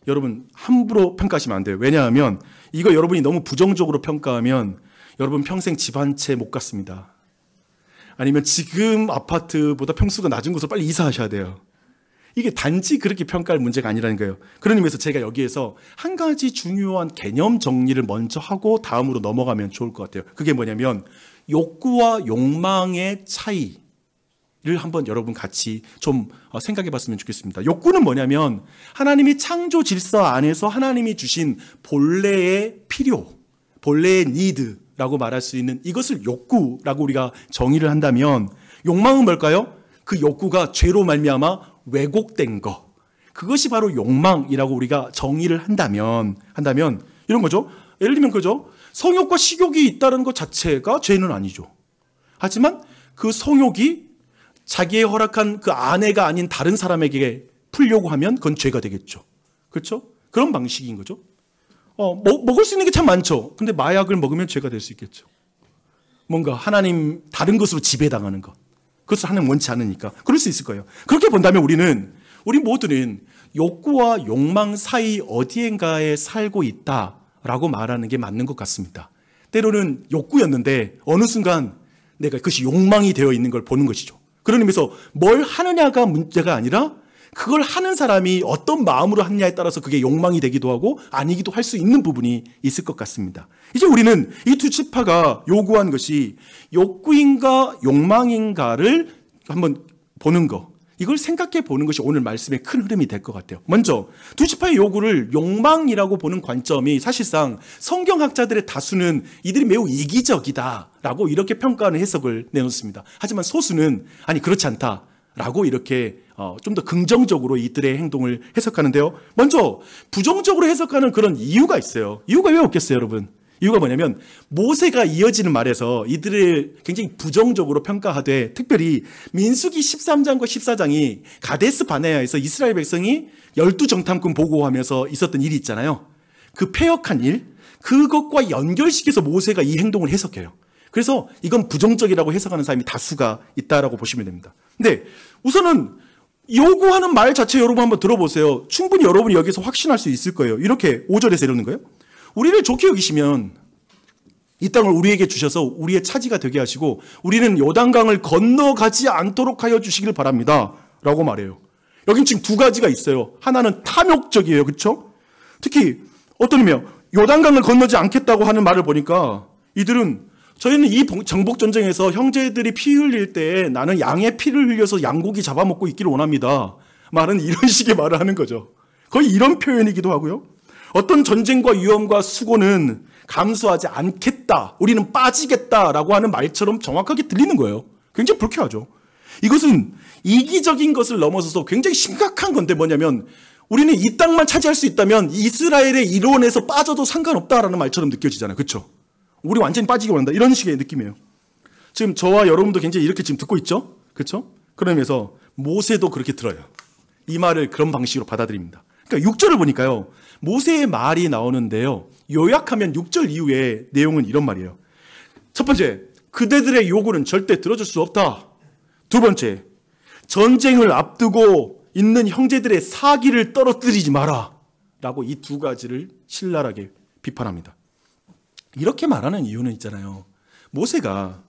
여러분 함부로 평가하시면 안 돼요. 왜냐하면 이거 여러분이 너무 부정적으로 평가하면 여러분 평생 집 한 채 못 갔습니다. 아니면 지금 아파트보다 평수가 낮은 곳으로 빨리 이사하셔야 돼요. 이게 단지 그렇게 평가할 문제가 아니라는 거예요. 그런 의미에서 제가 여기에서 한 가지 중요한 개념 정리를 먼저 하고 다음으로 넘어가면 좋을 것 같아요. 그게 뭐냐면 욕구와 욕망의 차이를 한번 여러분 같이 좀 생각해 봤으면 좋겠습니다. 욕구는 뭐냐면 하나님이 창조 질서 안에서 하나님이 주신 본래의 필요, 본래의 니드라고 말할 수 있는 이것을 욕구라고 우리가 정의를 한다면 욕망은 뭘까요? 그 욕구가 죄로 말미암아 왜곡된 것, 그것이 바로 욕망이라고 우리가 정의를 한다면 이런 거죠. 예를 들면 그죠? 성욕과 식욕이 있다는 것 자체가 죄는 아니죠. 하지만 그 성욕이 자기의 허락한 그 아내가 아닌 다른 사람에게 풀려고 하면 그건 죄가 되겠죠. 그렇죠? 그런 방식인 거죠. 먹을 수 있는 게 참 많죠. 근데 마약을 먹으면 죄가 될 수 있겠죠. 뭔가 하나님 다른 것으로 지배당하는 것, 그것을 하나님 원치 않으니까 그럴 수 있을 거예요. 그렇게 본다면 우리 모두는 욕구와 욕망 사이 어디엔가에 살고 있다라고 말하는 게 맞는 것 같습니다. 때로는 욕구였는데 어느 순간 내가 그것이 욕망이 되어 있는 걸 보는 것이죠. 그런 의미에서 뭘 하느냐가 문제가 아니라 그걸 하는 사람이 어떤 마음으로 하느냐에 따라서 그게 욕망이 되기도 하고 아니기도 할 수 있는 부분이 있을 것 같습니다. 이제 우리는 이 두 지파가 요구한 것이 욕구인가 욕망인가를 한번 보는 거, 이걸 생각해 보는 것이 오늘 말씀의 큰 흐름이 될 것 같아요. 먼저 두 지파의 요구를 욕망이라고 보는 관점이 사실상 성경학자들의 다수는 이들이 매우 이기적이다라고 이렇게 평가하는 해석을 내놓습니다. 하지만 소수는 아니 그렇지 않다라고 이렇게 좀 더 긍정적으로 이들의 행동을 해석하는데요. 먼저 부정적으로 해석하는 그런 이유가 있어요. 이유가 왜 없겠어요, 여러분? 이유가 뭐냐면 모세가 이어지는 말에서 이들을 굉장히 부정적으로 평가하되 특별히 민수기 13장과 14장이 가데스 바네아에서 이스라엘 백성이 12정탐꾼 보고하면서 있었던 일이 있잖아요. 그 패역한 일, 그것과 연결시켜서 모세가 이 행동을 해석해요. 그래서 이건 부정적이라고 해석하는 사람이 다수가 있다라고 보시면 됩니다. 근데 우선은 요구하는 말 자체 여러분 한번 들어보세요. 충분히 여러분이 여기서 확신할 수 있을 거예요. 이렇게 5절에서 이러는 거예요. 우리를 좋게 여기시면 이 땅을 우리에게 주셔서 우리의 차지가 되게 하시고 우리는 요단강을 건너가지 않도록 하여 주시길 바랍니다 라고 말해요. 여긴 지금 두 가지가 있어요. 하나는 탐욕적이에요. 그렇죠? 특히 어떤 의미요? 요단강을 건너지 않겠다고 하는 말을 보니까 이들은 저희는 이 정복 전쟁에서 형제들이 피 흘릴 때 나는 양의 피를 흘려서 양고기 잡아먹고 있기를 원합니다. 말은 이런 식의 말을 하는 거죠. 거의 이런 표현이기도 하고요. 어떤 전쟁과 위험과 수고는 감수하지 않겠다. 우리는 빠지겠다라고 하는 말처럼 정확하게 들리는 거예요. 굉장히 불쾌하죠. 이것은 이기적인 것을 넘어서서 굉장히 심각한 건데 뭐냐면 우리는 이 땅만 차지할 수 있다면 이스라엘의 이론에서 빠져도 상관없다라는 말처럼 느껴지잖아요. 그렇죠? 우리 완전히 빠지기 원한다. 이런 식의 느낌이에요. 지금 저와 여러분도 굉장히 이렇게 지금 듣고 있죠? 그렇죠? 그러면서 모세도 그렇게 들어요. 이 말을 그런 방식으로 받아들입니다. 그러니까 6절을 보니까요. 모세의 말이 나오는데요. 요약하면 6절 이후에 내용은 이런 말이에요. 첫 번째, 그대들의 요구는 절대 들어줄 수 없다. 두 번째, 전쟁을 앞두고 있는 형제들의 사기를 떨어뜨리지 마라. 라고 이 두 가지를 신랄하게 비판합니다. 이렇게 말하는 이유는 있잖아요. 모세가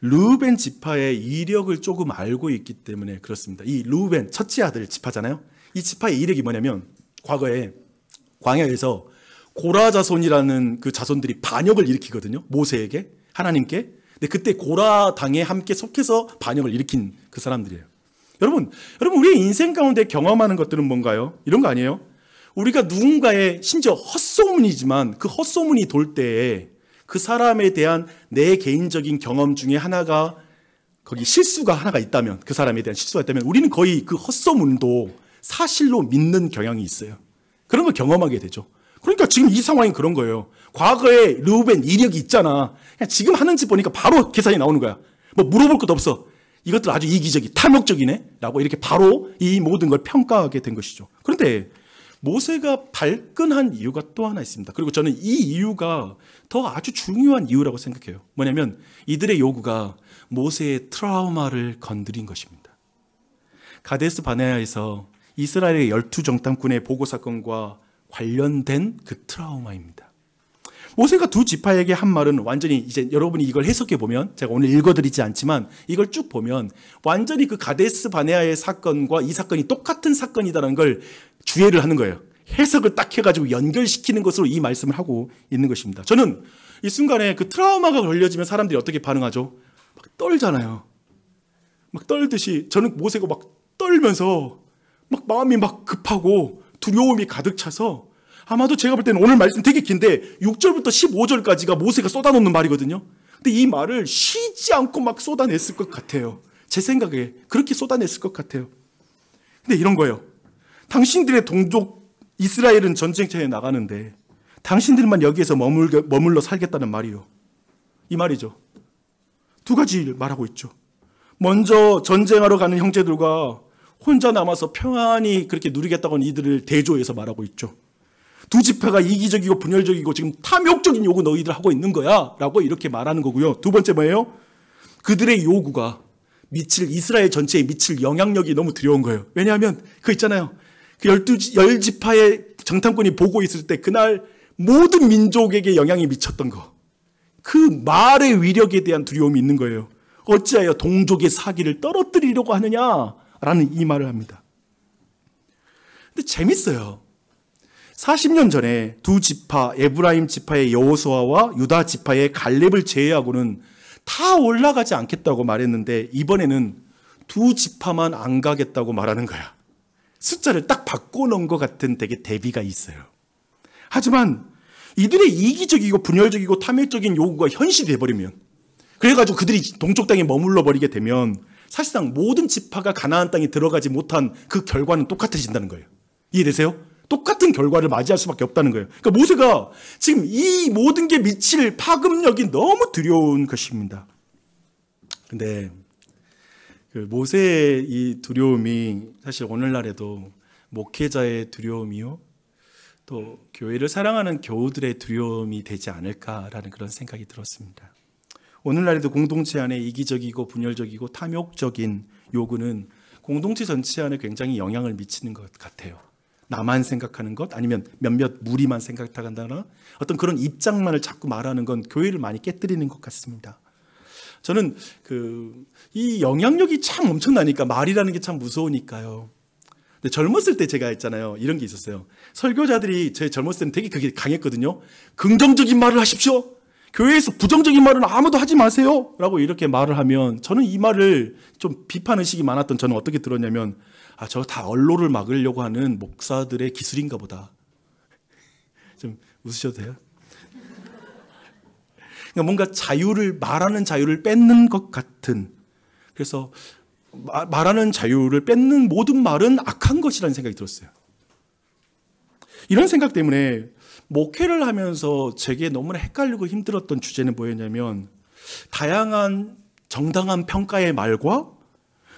르우벤 지파의 이력을 조금 알고 있기 때문에 그렇습니다. 이 르우벤 첫째 아들 지파잖아요. 이 지파의 이력이 뭐냐면 과거에 광야에서 고라 자손이라는 그 자손들이 반역을 일으키거든요. 모세에게, 하나님께. 근데 그때 고라 당에 함께 속해서 반역을 일으킨 그 사람들이에요. 여러분 우리의 인생 가운데 경험하는 것들은 뭔가요? 이런 거 아니에요? 우리가 누군가의 심지어 헛소문이지만 그 헛소문이 돌 때에 그 사람에 대한 내 개인적인 경험 중에 하나가 거기 실수가 하나가 있다면 그 사람에 대한 실수가 있다면 우리는 거의 그 헛소문도 사실로 믿는 경향이 있어요. 그런 걸 경험하게 되죠. 그러니까 지금 이 상황이 그런 거예요. 과거에 르우벤 이력이 있잖아. 그냥 지금 하는지 보니까 바로 계산이 나오는 거야. 뭐 물어볼 것도 없어. 이것들 아주 이기적이 탐욕적이네 라고 이렇게 바로 이 모든 걸 평가하게 된 것이죠. 그런데 모세가 발끈한 이유가 또 하나 있습니다. 그리고 저는 이 이유가 더 아주 중요한 이유라고 생각해요. 뭐냐면 이들의 요구가 모세의 트라우마를 건드린 것입니다. 가데스 바네아에서 이스라엘의 12정탐꾼의 보고 사건과 관련된 그 트라우마입니다. 모세가 두 지파에게 한 말은 완전히 이제 여러분이 이걸 해석해 보면 제가 오늘 읽어드리지 않지만 이걸 쭉 보면 완전히 그 가데스 바네아의 사건과 이 사건이 똑같은 사건이다라는 걸 주의를 하는 거예요. 해석을 딱 해가지고 연결시키는 것으로 이 말씀을 하고 있는 것입니다. 저는 이 순간에 그 트라우마가 걸려지면 사람들이 어떻게 반응하죠? 막 떨잖아요. 막 떨듯이 저는 모세가 막 떨면서 막 마음이 막 급하고 두려움이 가득 차서 아마도 제가 볼 때는 오늘 말씀 되게 긴데 6절부터 15절까지가 모세가 쏟아놓는 말이거든요. 근데 이 말을 쉬지 않고 막 쏟아냈을 것 같아요. 제 생각에 그렇게 쏟아냈을 것 같아요. 근데 이런 거예요. 당신들의 동족 이스라엘은 전쟁터에 나가는데 당신들만 여기에서 머물러 살겠다는 말이요. 이 말이죠. 두 가지를 말하고 있죠. 먼저 전쟁하러 가는 형제들과 혼자 남아서 평안히 그렇게 누리겠다고는 이들을 대조해서 말하고 있죠. 두 지파가 이기적이고 분열적이고 지금 탐욕적인 요구 너희들 하고 있는 거야 라고 이렇게 말하는 거고요. 두 번째 뭐예요? 그들의 요구가 이스라엘 전체에 미칠 영향력이 너무 두려운 거예요. 왜냐하면 그거 있잖아요. 그 10지파의 정탐꾼이 보고 있을 때 그날 모든 민족에게 영향이 미쳤던 거. 그 말의 위력에 대한 두려움이 있는 거예요. 어찌하여 동족의 사기를 떨어뜨리려고 하느냐라는 이 말을 합니다. 근데 재밌어요. 40년 전에 두 지파, 에브라임 지파의 여호수아와 유다 지파의 갈렙을 제외하고는 다 올라가지 않겠다고 말했는데 이번에는 두 지파만 안 가겠다고 말하는 거야. 숫자를 딱 바꿔놓은 것 같은 되게 대비가 있어요. 하지만 이들의 이기적이고 분열적이고 탐욕적인 요구가 현실이 돼버리면 그래가지고 그들이 동쪽 땅에 머물러 버리게 되면 사실상 모든 지파가 가나안 땅에 들어가지 못한 그 결과는 똑같아진다는 거예요. 이해되세요? 똑같은 결과를 맞이할 수밖에 없다는 거예요. 그러니까 모세가 지금 이 모든 게 미칠 파급력이 너무 두려운 것입니다. 근데 그 모세의 이 두려움이 사실 오늘날에도 목회자의 두려움이요, 또 교회를 사랑하는 교우들의 두려움이 되지 않을까라는 그런 생각이 들었습니다. 오늘날에도 공동체 안에 이기적이고 분열적이고 탐욕적인 요구는 공동체 전체 안에 굉장히 영향을 미치는 것 같아요. 나만 생각하는 것, 아니면 몇몇 무리만 생각한다거나 어떤 그런 입장만을 자꾸 말하는 건 교회를 많이 깨뜨리는 것 같습니다. 저는 이 영향력이 참 엄청나니까 말이라는 게 참 무서우니까요. 근데 젊었을 때 제가 했잖아요. 이런 게 있었어요. 설교자들이 제 젊었을 때는 되게 그게 강했거든요. 긍정적인 말을 하십시오. 교회에서 부정적인 말은 아무도 하지 마세요 라고 이렇게 말을 하면, 저는 이 말을 좀 비판의식이 많았던 저는 어떻게 들었냐면, 저거 다 언론을 막으려고 하는 목사들의 기술인가 보다. 좀 웃으셔도 돼요? 그러니까 뭔가 말하는 자유를 뺏는 것 같은, 그래서 말하는 자유를 뺏는 모든 말은 악한 것이라는 생각이 들었어요. 이런 생각 때문에 목회를 하면서 제게 너무나 헷갈리고 힘들었던 주제는 뭐였냐면, 다양한 정당한 평가의 말과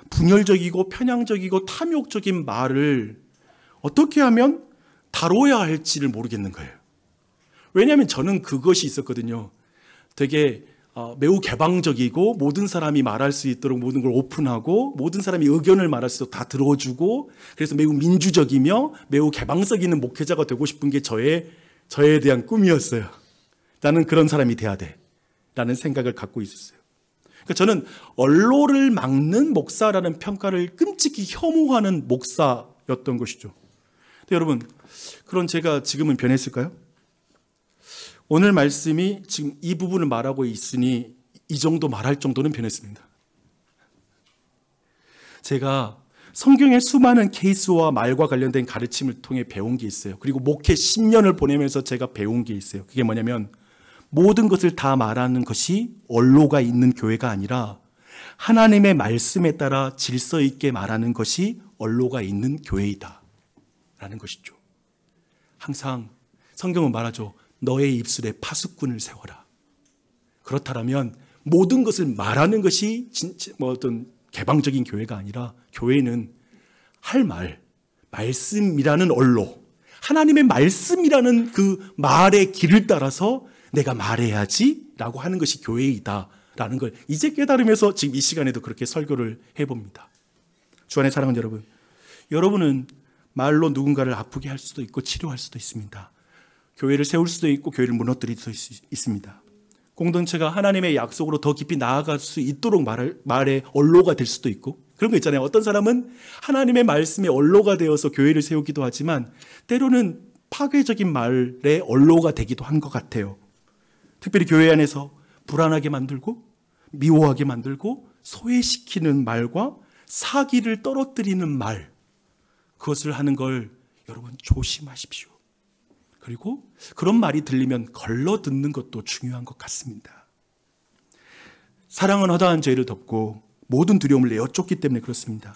분열적이고 편향적이고 탐욕적인 말을 어떻게 하면 다뤄야 할지를 모르겠는 거예요. 왜냐하면 저는 그것이 있었거든요. 되게 매우 개방적이고 모든 사람이 말할 수 있도록 모든 걸 오픈하고 모든 사람이 의견을 말할 수 있도록 다 들어주고, 그래서 매우 민주적이며 매우 개방성 있는 목회자가 되고 싶은 게 저에 대한 꿈이었어요. 나는 그런 사람이 돼야 돼 라는 생각을 갖고 있었어요. 그러니까 저는 언론을 막는 목사라는 평가를 끔찍히 혐오하는 목사였던 것이죠. 근데 여러분, 그런 제가 지금은 변했을까요? 오늘 말씀이 지금 이 부분을 말하고 있으니 이 정도 말할 정도는 변했습니다. 제가 성경의 수많은 케이스와 말과 관련된 가르침을 통해 배운 게 있어요. 그리고 목회 10년을 보내면서 제가 배운 게 있어요. 그게 뭐냐면, 모든 것을 다 말하는 것이 언로가 있는 교회가 아니라 하나님의 말씀에 따라 질서 있게 말하는 것이 언로가 있는 교회이다 라는 것이죠. 항상 성경은 말하죠. 너의 입술에 파수꾼을 세워라. 그렇다면 모든 것을 말하는 것이 어떤 개방적인 교회가 아니라, 교회는 할 말씀이라는 언로, 하나님의 말씀이라는 그 말의 길을 따라서 내가 말해야지 라고 하는 것이 교회이다 라는 걸 이제 깨달으면서 지금 이 시간에도 그렇게 설교를 해봅니다. 주 안에 사랑하는 여러분, 여러분은 말로 누군가를 아프게 할 수도 있고 치료할 수도 있습니다. 교회를 세울 수도 있고 교회를 무너뜨릴 수도 있습니다. 공동체가 하나님의 약속으로 더 깊이 나아갈 수 있도록 말의 언로가 될 수도 있고, 그런 거 있잖아요. 어떤 사람은 하나님의 말씀의 언로가 되어서 교회를 세우기도 하지만 때로는 파괴적인 말의 언로가 되기도 한 것 같아요. 특별히 교회 안에서 불안하게 만들고 미워하게 만들고 소외시키는 말과 사기를 떨어뜨리는 말, 그것을 하는 걸 여러분 조심하십시오. 그리고 그런 말이 들리면 걸러 듣는 것도 중요한 것 같습니다. 사랑은 허다한 죄를 덮고 모든 두려움을 내어 쫓기 때문에 그렇습니다.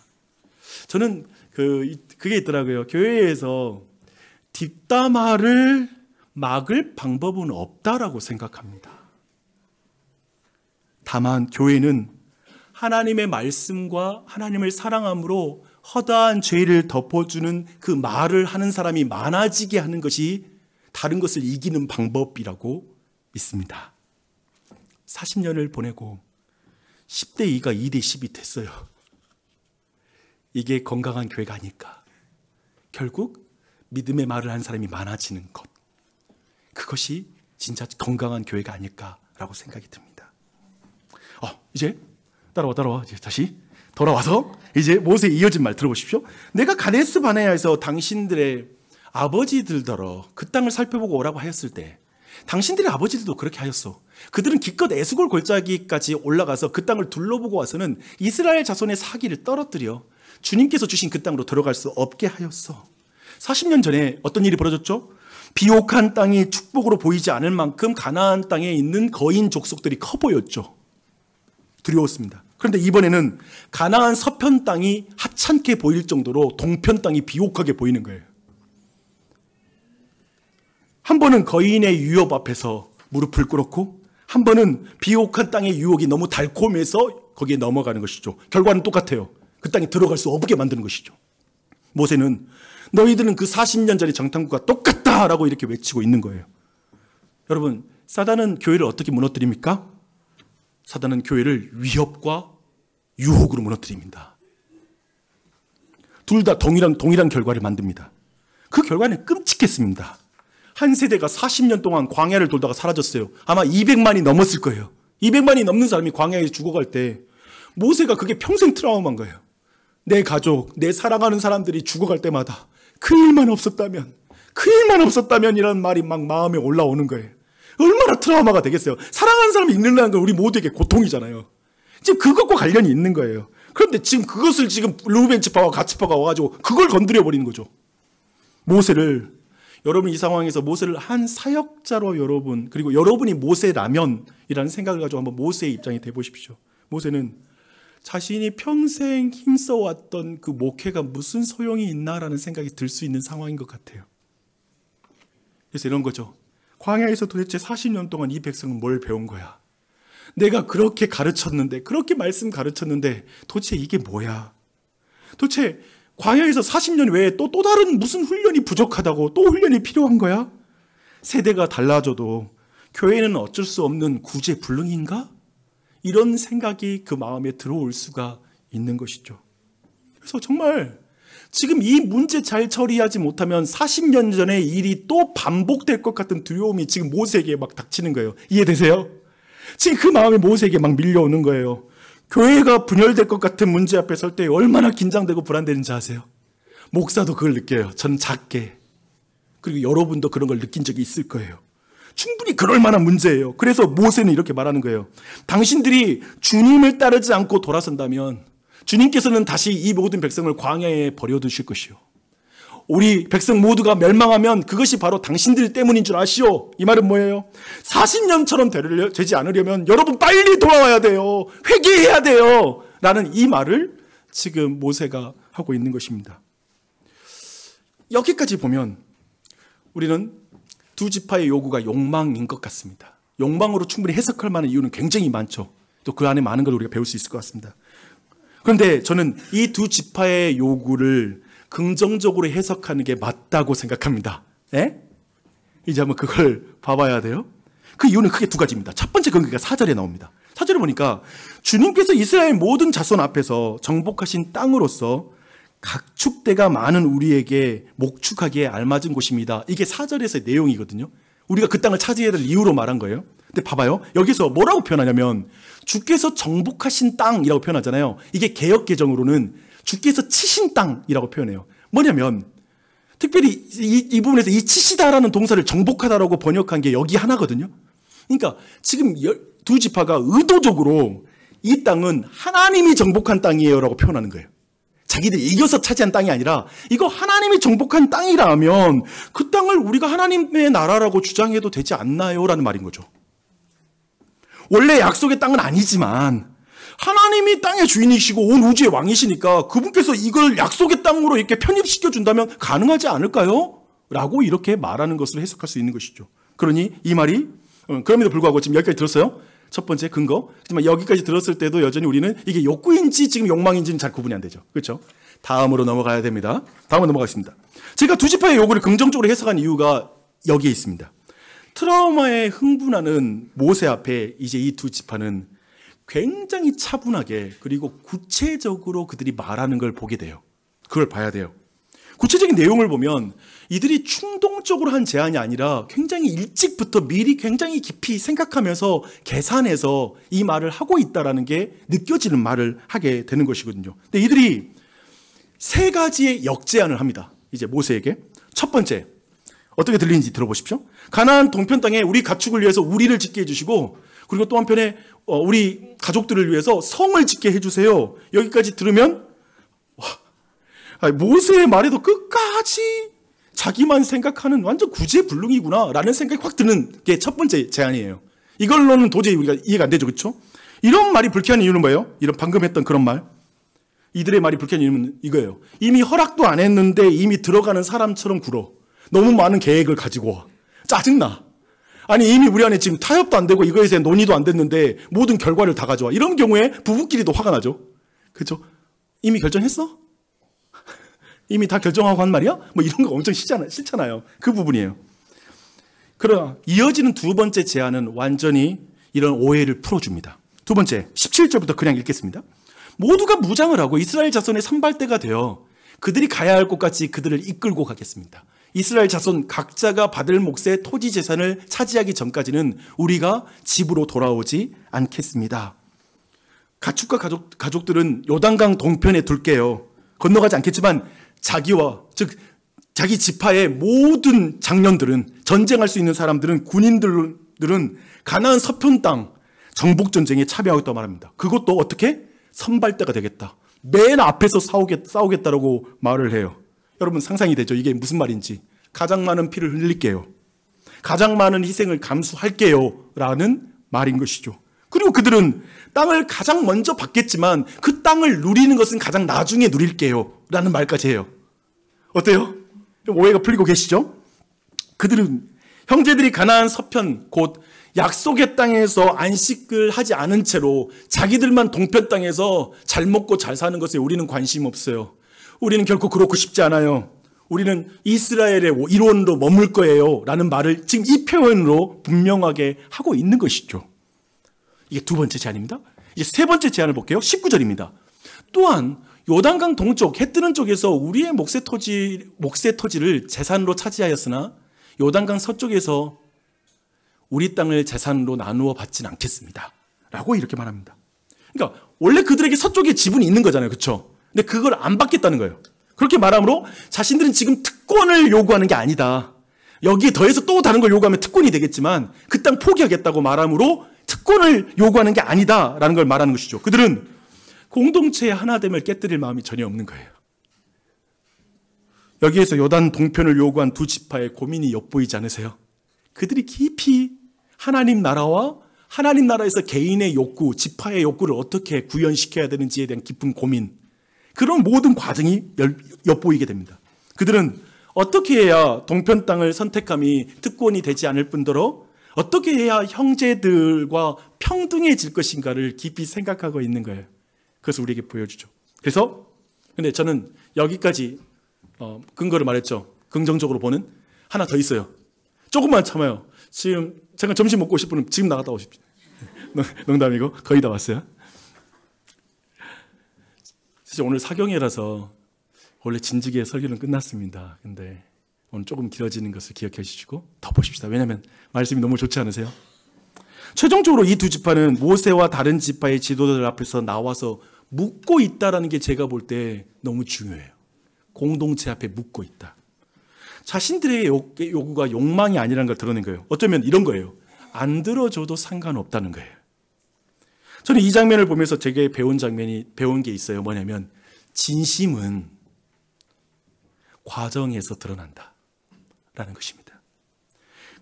저는 그게 있더라고요. 교회에서 뒷담화를 막을 방법은 없다라고 생각합니다. 다만 교회는 하나님의 말씀과 하나님을 사랑함으로 허다한 죄를 덮어주는 그 말을 하는 사람이 많아지게 하는 것이 다른 것을 이기는 방법이라고 믿습니다. 40년을 보내고 10대 2가 2대 10이 됐어요. 이게 건강한 교회가 아닐까. 결국 믿음의 말을 하는 사람이 많아지는 것, 그것이 진짜 건강한 교회가 아닐까라고 생각이 듭니다. 이제 따라와. 이제 다시 돌아와서 이제 모세의 이어진 말 들어보십시오. 내가 가데스 바네아에서 당신들의 아버지들더러 그 땅을 살펴보고 오라고 하였을 때, 당신들의 아버지들도 그렇게 하였어. 그들은 기껏 에스골 골짜기까지 올라가서 그 땅을 둘러보고 와서는 이스라엘 자손의 사기를 떨어뜨려 주님께서 주신 그 땅으로 들어갈 수 없게 하였어. 40년 전에 어떤 일이 벌어졌죠? 비옥한 땅이 축복으로 보이지 않을 만큼 가나안 땅에 있는 거인 족속들이 커 보였죠. 두려웠습니다. 그런데 이번에는 가나안 서편 땅이 하찮게 보일 정도로 동편 땅이 비옥하게 보이는 거예요. 한 번은 거인의 유혹 앞에서 무릎을 꿇었고, 한 번은 비옥한 땅의 유혹이 너무 달콤해서 거기에 넘어가는 것이죠. 결과는 똑같아요. 그 땅에 들어갈 수 없게 만드는 것이죠. 모세는 너희들은 그 40년 전의 정탐구가 똑같다라고 이렇게 외치고 있는 거예요. 여러분, 사단은 교회를 어떻게 무너뜨립니까? 사단은 교회를 위협과 유혹으로 무너뜨립니다. 둘 다 동일한 결과를 만듭니다. 그 결과는 끔찍했습니다. 한 세대가 40년 동안 광야를 돌다가 사라졌어요. 아마 200만이 넘었을 거예요. 200만이 넘는 사람이 광야에 죽어갈 때 모세가 그게 평생 트라우마인 거예요. 내 가족, 내 사랑하는 사람들이 죽어갈 때마다 그 일만 없었다면 이라는 말이 막 마음에 올라오는 거예요. 얼마나 트라우마가 되겠어요. 사랑하는 사람이 잃는다는 건 우리 모두에게 고통이잖아요. 지금 그것과 관련이 있는 거예요. 그런데 지금 그것을 지금 르우벤 지파와 갓 지파가 와가지고 그걸 건드려 버리는 거죠. 모세를, 여러분 이 상황에서 모세를 한 사역자로 여러분, 그리고 여러분이 모세라면이라는 생각을 가지고 한번 모세의 입장이 돼 보십시오. 모세는 자신이 평생 힘써왔던 그 목회가 무슨 소용이 있나라는 생각이 들 수 있는 상황인 것 같아요. 그래서 이런 거죠. 광야에서 도대체 40년 동안 이 백성은 뭘 배운 거야? 내가 그렇게 가르쳤는데, 그렇게 말씀 가르쳤는데 도대체 이게 뭐야? 도대체 광야에서 40년 외에 또 다른 무슨 훈련이 부족하다고, 또 훈련이 필요한 거야? 세대가 달라져도 교회는 어쩔 수 없는 구제불능인가? 이런 생각이 그 마음에 들어올 수가 있는 것이죠. 그래서 정말 지금 이 문제 잘 처리하지 못하면 40년 전의 일이 또 반복될 것 같은 두려움이 지금 모세에게 막 닥치는 거예요. 이해되세요? 지금 그 마음이 모세에게 막 밀려오는 거예요. 교회가 분열될 것 같은 문제 앞에 설 때 얼마나 긴장되고 불안되는지 아세요? 목사도 그걸 느껴요. 저는 작게. 그리고 여러분도 그런 걸 느낀 적이 있을 거예요. 충분히 그럴 만한 문제예요. 그래서 모세는 이렇게 말하는 거예요. 당신들이 주님을 따르지 않고 돌아선다면 주님께서는 다시 이 모든 백성을 광야에 버려두실 것이요. 우리 백성 모두가 멸망하면 그것이 바로 당신들 때문인 줄 아시오. 이 말은 뭐예요? 40년처럼 되지 않으려면 여러분 빨리 돌아와야 돼요. 회개해야 돼요. 라는 이 말을 지금 모세가 하고 있는 것입니다. 여기까지 보면 우리는 두 지파의 요구가 욕망인 것 같습니다. 욕망으로 충분히 해석할 만한 이유는 굉장히 많죠. 또 그 안에 많은 걸 우리가 배울 수 있을 것 같습니다. 그런데 저는 이 두 지파의 요구를 긍정적으로 해석하는 게 맞다고 생각합니다. 예? 이제 한번 그걸 봐봐야 돼요. 그 이유는 크게 두 가지입니다. 첫 번째 그러니까 4절에 나옵니다. 4절에 보니까 주님께서 이스라엘 모든 자손 앞에서 정복하신 땅으로서 각축대가 많은 우리에게 목축하기에 알맞은 곳입니다. 이게 4절에서의 내용이거든요. 우리가 그 땅을 차지해야 될 이유로 말한 거예요. 근데 봐봐요. 여기서 뭐라고 표현하냐면 주께서 정복하신 땅이라고 표현하잖아요. 이게 개역 개정으로는 주께서 치신 땅이라고 표현해요. 뭐냐면 특별히 이 부분에서 이 치시다라는 동사를 정복하다라고 번역한 게 여기 하나거든요. 그러니까 지금 두 지파가 의도적으로 이 땅은 하나님이 정복한 땅이에요 라고 표현하는 거예요. 자기들이 이겨서 차지한 땅이 아니라 이거 하나님이 정복한 땅이라면 그 땅을 우리가 하나님의 나라라고 주장해도 되지 않나요? 라는 말인 거죠. 원래 약속의 땅은 아니지만 하나님이 땅의 주인이시고 온 우주의 왕이시니까 그분께서 이걸 약속의 땅으로 이렇게 편입시켜 준다면 가능하지 않을까요? 라고 이렇게 말하는 것으로 해석할 수 있는 것이죠. 그러니 이 말이 그럼에도 불구하고 지금 여기까지 들었어요. 첫 번째 근거. 하지만 여기까지 들었을 때도 여전히 우리는 이게 욕구인지 지금 욕망인지는 잘 구분이 안 되죠. 그렇죠? 다음으로 넘어가야 됩니다. 다음으로 넘어가겠습니다. 제가 두 지파의 요구를 긍정적으로 해석한 이유가 여기에 있습니다. 트라우마에 흥분하는 모세 앞에 이제 이 두 지파는 굉장히 차분하게 그리고 구체적으로 그들이 말하는 걸 보게 돼요. 그걸 봐야 돼요. 구체적인 내용을 보면 이들이 충동적으로 한 제안이 아니라 굉장히 일찍부터 미리 굉장히 깊이 생각하면서 계산해서 이 말을 하고 있다는 게 느껴지는 말을 하게 되는 것이거든요. 근데 이들이 세 가지의 역제안을 합니다. 이제 모세에게. 첫 번째, 어떻게 들리는지 들어보십시오. 가나안 동편 땅에 우리 가축을 위해서 우리를 짓게 해주시고 그리고 또 한편에 우리 가족들을 위해서 성을 짓게 해주세요. 여기까지 들으면 모세의 말에도 끝까지 자기만 생각하는 완전 구제불능이구나 라는 생각이 확 드는 게 첫 번째 제안이에요. 이걸로는 도저히 우리가 이해가 안 되죠. 그렇죠? 이런 말이 불쾌한 이유는 뭐예요? 이런 방금 했던 그런 말. 이들의 말이 불쾌한 이유는 이거예요. 이미 허락도 안 했는데 이미 들어가는 사람처럼 굴어. 너무 많은 계획을 가지고 와. 짜증나. 아니 이미 우리 안에 지금 타협도 안 되고 이거에 대해 논의도 안 됐는데 모든 결과를 다 가져와. 이런 경우에 부부끼리도 화가 나죠. 그렇죠? 이미 결정했어? 이미 다 결정하고 한 말이야? 뭐 이런 거 엄청 싫잖아요. 그 부분이에요. 그러나 이어지는 두 번째 제안은 완전히 이런 오해를 풀어줍니다. 두 번째, 17절부터 그냥 읽겠습니다. 모두가 무장을 하고 이스라엘 자손의 선발대가 되어 그들이 가야 할 곳까지 그들을 이끌고 가겠습니다. 이스라엘 자손 각자가 받을 몫의 토지 재산을 차지하기 전까지는 우리가 집으로 돌아오지 않겠습니다. 가축과 가족들은 요단강 동편에 둘게요. 건너가지 않겠지만 자기와 즉 자기 지파의 모든 장년들은 전쟁할 수 있는 사람들은 군인들로 족속들은 가나안 서편 땅 정복 전쟁에 참여하겠다고 말합니다. 그것도 어떻게? 선발대가 되겠다. 맨 앞에서 싸우겠다라고 말을 해요. 여러분 상상이 되죠? 이게 무슨 말인지. 가장 많은 피를 흘릴게요. 가장 많은 희생을 감수할게요. 라는 말인 것이죠. 그리고 그들은 땅을 가장 먼저 받겠지만 그 땅을 누리는 것은 가장 나중에 누릴게요. 라는 말까지 해요. 어때요? 오해가 풀리고 계시죠? 그들은 형제들이 가나안 서편 곧 약속의 땅에서 안식을 하지 않은 채로 자기들만 동편 땅에서 잘 먹고 잘 사는 것에 우리는 관심 없어요. 우리는 결코 그렇고 싶지 않아요. 우리는 이스라엘의 일원으로 머물 거예요. 라는 말을 지금 이 표현으로 분명하게 하고 있는 것이죠. 이게 두 번째 제안입니다. 이제 세 번째 제안을 볼게요. 19절입니다. 또한 요단강 동쪽 해 뜨는 쪽에서 우리의 몫의 토지를 재산으로 차지하였으나 요단강 서쪽에서 우리 땅을 재산으로 나누어 받지는 않겠습니다. 라고 이렇게 말합니다. 그러니까 원래 그들에게 서쪽에 지분이 있는 거잖아요. 그렇죠? 근데 그걸 안 받겠다는 거예요. 그렇게 말하므로 자신들은 지금 특권을 요구하는 게 아니다. 여기에 더해서 또 다른 걸 요구하면 특권이 되겠지만 그 땅 포기하겠다고 말하므로 특권을 요구하는 게 아니다라는 걸 말하는 것이죠. 그들은 공동체의 하나됨을 깨뜨릴 마음이 전혀 없는 거예요. 여기에서 요단 동편을 요구한 두 지파의 고민이 엿보이지 않으세요? 그들이 깊이 하나님 나라와 하나님 나라에서 개인의 욕구, 지파의 욕구를 어떻게 구현시켜야 되는지에 대한 깊은 고민, 그런 모든 과정이 엿보이게 됩니다. 그들은 어떻게 해야 동편 땅을 선택함이 특권이 되지 않을 뿐더러 어떻게 해야 형제들과 평등해질 것인가를 깊이 생각하고 있는 거예요. 그래서 우리에게 보여주죠. 그래서 근데 저는 여기까지 근거를 말했죠. 긍정적으로 보는 하나 더 있어요. 조금만 참아요. 지금 잠깐 점심 먹고 오실 분은 지금 나갔다 오십시오. 농담이고 거의 다 왔어요. 진짜 오늘 사경이라서 원래 진지게 설교는 끝났습니다. 근데 오늘 조금 길어지는 것을 기억해 주시고 더 보십시다. 왜냐하면 말씀이 너무 좋지 않으세요? 최종적으로 이 두 지파는 모세와 다른 지파의 지도자들 앞에서 나와서 묻고 있다라는 게 제가 볼 때 너무 중요해요. 공동체 앞에 묻고 있다. 자신들의 요구가 욕망이 아니라는 걸 드러낸 거예요. 어쩌면 이런 거예요. 안 들어줘도 상관없다는 거예요. 저는 이 장면을 보면서 제게 배운 게 있어요. 뭐냐면 진심은 과정에서 드러난다 라는 것입니다.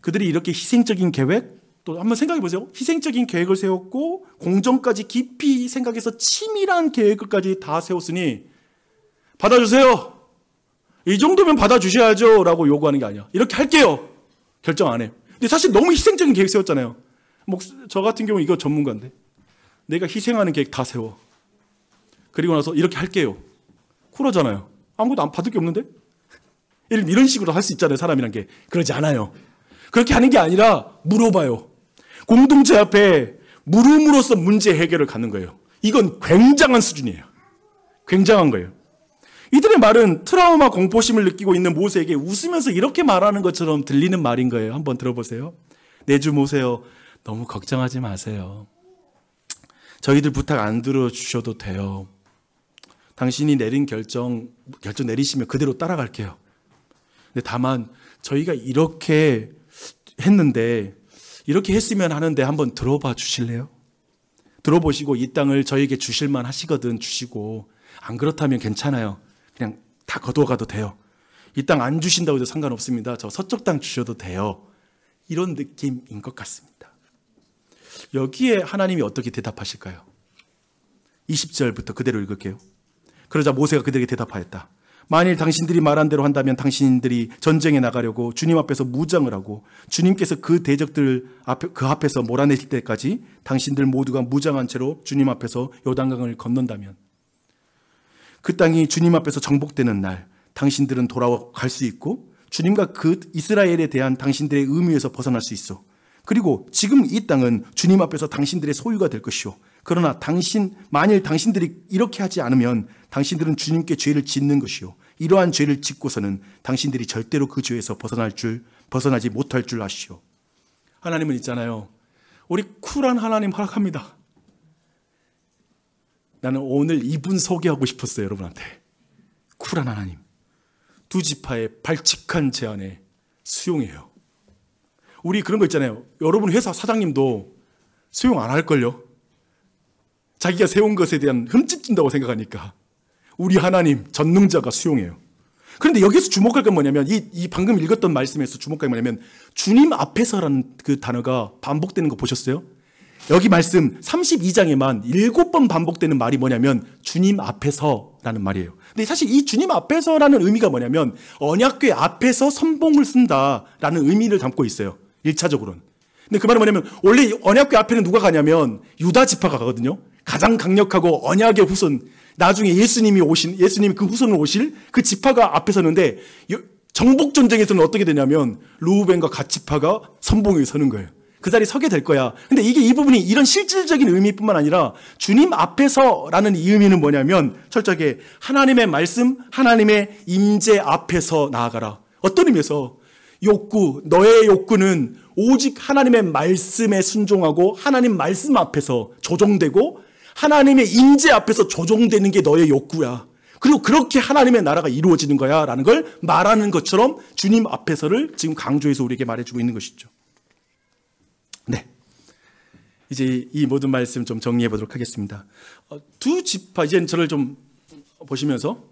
그들이 이렇게 희생적인 계획, 또 한번 생각해 보세요. 희생적인 계획을 세웠고 공정까지 깊이 생각해서 치밀한 계획까지 다 세웠으니 받아주세요. 이 정도면 받아주셔야죠 라고 요구하는 게 아니야. 이렇게 할게요. 결정 안 해요. 근데 사실 너무 희생적인 계획 세웠잖아요. 저 같은 경우 이거 전문가인데 내가 희생하는 계획 다 세워. 그리고 나서 이렇게 할게요. 쿨하잖아요. 아무것도 안 받을 게 없는데? 이런 식으로 할 수 있잖아요. 사람이란 게. 그러지 않아요. 그렇게 하는 게 아니라 물어봐요. 공동체 앞에 물음으로써 문제 해결을 갖는 거예요. 이건 굉장한 수준이에요. 굉장한 거예요. 이들의 말은 트라우마 공포심을 느끼고 있는 모세에게 웃으면서 이렇게 말하는 것처럼 들리는 말인 거예요. 한번 들어보세요. 내 주 모세요. 너무 걱정하지 마세요. 저희들 부탁 안 들어주셔도 돼요. 당신이 내린 결정 내리시면 그대로 따라갈게요. 근데 다만 저희가 이렇게 했는데 이렇게 했으면 하는데 한번 들어봐 주실래요? 들어보시고 이 땅을 저에게 주실만 하시거든 주시고 안 그렇다면 괜찮아요. 그냥 다 거둬가도 돼요. 이 땅 안 주신다고 해도 상관없습니다. 저 서쪽 땅 주셔도 돼요. 이런 느낌인 것 같습니다. 여기에 하나님이 어떻게 대답하실까요? 20절부터 그대로 읽을게요. 그러자 모세가 그들에게 대답하였다. 만일 당신들이 말한 대로 한다면 당신들이 전쟁에 나가려고 주님 앞에서 무장을 하고 주님께서 그 대적들 그 앞에서 몰아내실 때까지 당신들 모두가 무장한 채로 주님 앞에서 요단강을 건넌다면 그 땅이 주님 앞에서 정복되는 날 당신들은 돌아갈 수 있고 주님과 그 이스라엘에 대한 당신들의 의무에서 벗어날 수 있어. 그리고 지금 이 땅은 주님 앞에서 당신들의 소유가 될 것이오. 그러나 만일 당신들이 이렇게 하지 않으면 당신들은 주님께 죄를 짓는 것이요. 이러한 죄를 짓고서는 당신들이 절대로 그 죄에서 벗어나지 못할 줄 아시오. 하나님은 있잖아요. 우리 쿨한 하나님 허락합니다. 나는 오늘 이분 소개하고 싶었어요, 여러분한테. 쿨한 하나님. 두 지파의 발칙한 제안에 수용해요. 우리 그런 거 있잖아요. 여러분 회사 사장님도 수용 안 할걸요? 자기가 세운 것에 대한 흠집 준다고 생각하니까. 우리 하나님 전능자가 수용해요. 그런데 여기서 주목할 건 뭐냐면 이 방금 읽었던 말씀에서 주목할 건 뭐냐면 주님 앞에서라는 그 단어가 반복되는 거 보셨어요? 여기 말씀 32장에만 7번 반복되는 말이 뭐냐면 주님 앞에서라는 말이에요. 근데 사실 이 주님 앞에서라는 의미가 뭐냐면 언약궤 앞에서 선봉을 쓴다라는 의미를 담고 있어요. 1차적으로는. 근데 그 말은 뭐냐면 원래 언약궤 앞에는 누가 가냐면 유다 지파가 가거든요. 가장 강력하고 언약의 후손, 나중에 예수님이 그 후손을 오실 그 지파가 앞에 서는데 정복 전쟁에서는 어떻게 되냐면 루벤과 갓 지파가 선봉에 서는 거예요. 그 자리에 서게 될 거야. 근데 이 부분이 이런 실질적인 의미뿐만 아니라 주님 앞에서라는 이 의미는 뭐냐면 철저하게 하나님의 말씀, 하나님의 임재 앞에서 나아가라. 어떤 의미에서 너의 욕구는 오직 하나님의 말씀에 순종하고 하나님 말씀 앞에서 조정되고 하나님의 임재 앞에서 조정되는 게 너의 욕구야. 그리고 그렇게 하나님의 나라가 이루어지는 거야 라는 걸 말하는 것처럼 주님 앞에서를 지금 강조해서 우리에게 말해주고 있는 것이죠. 네, 이제 이 모든 말씀 좀 정리해 보도록 하겠습니다. 두 지파, 이제는 저를 좀 보시면서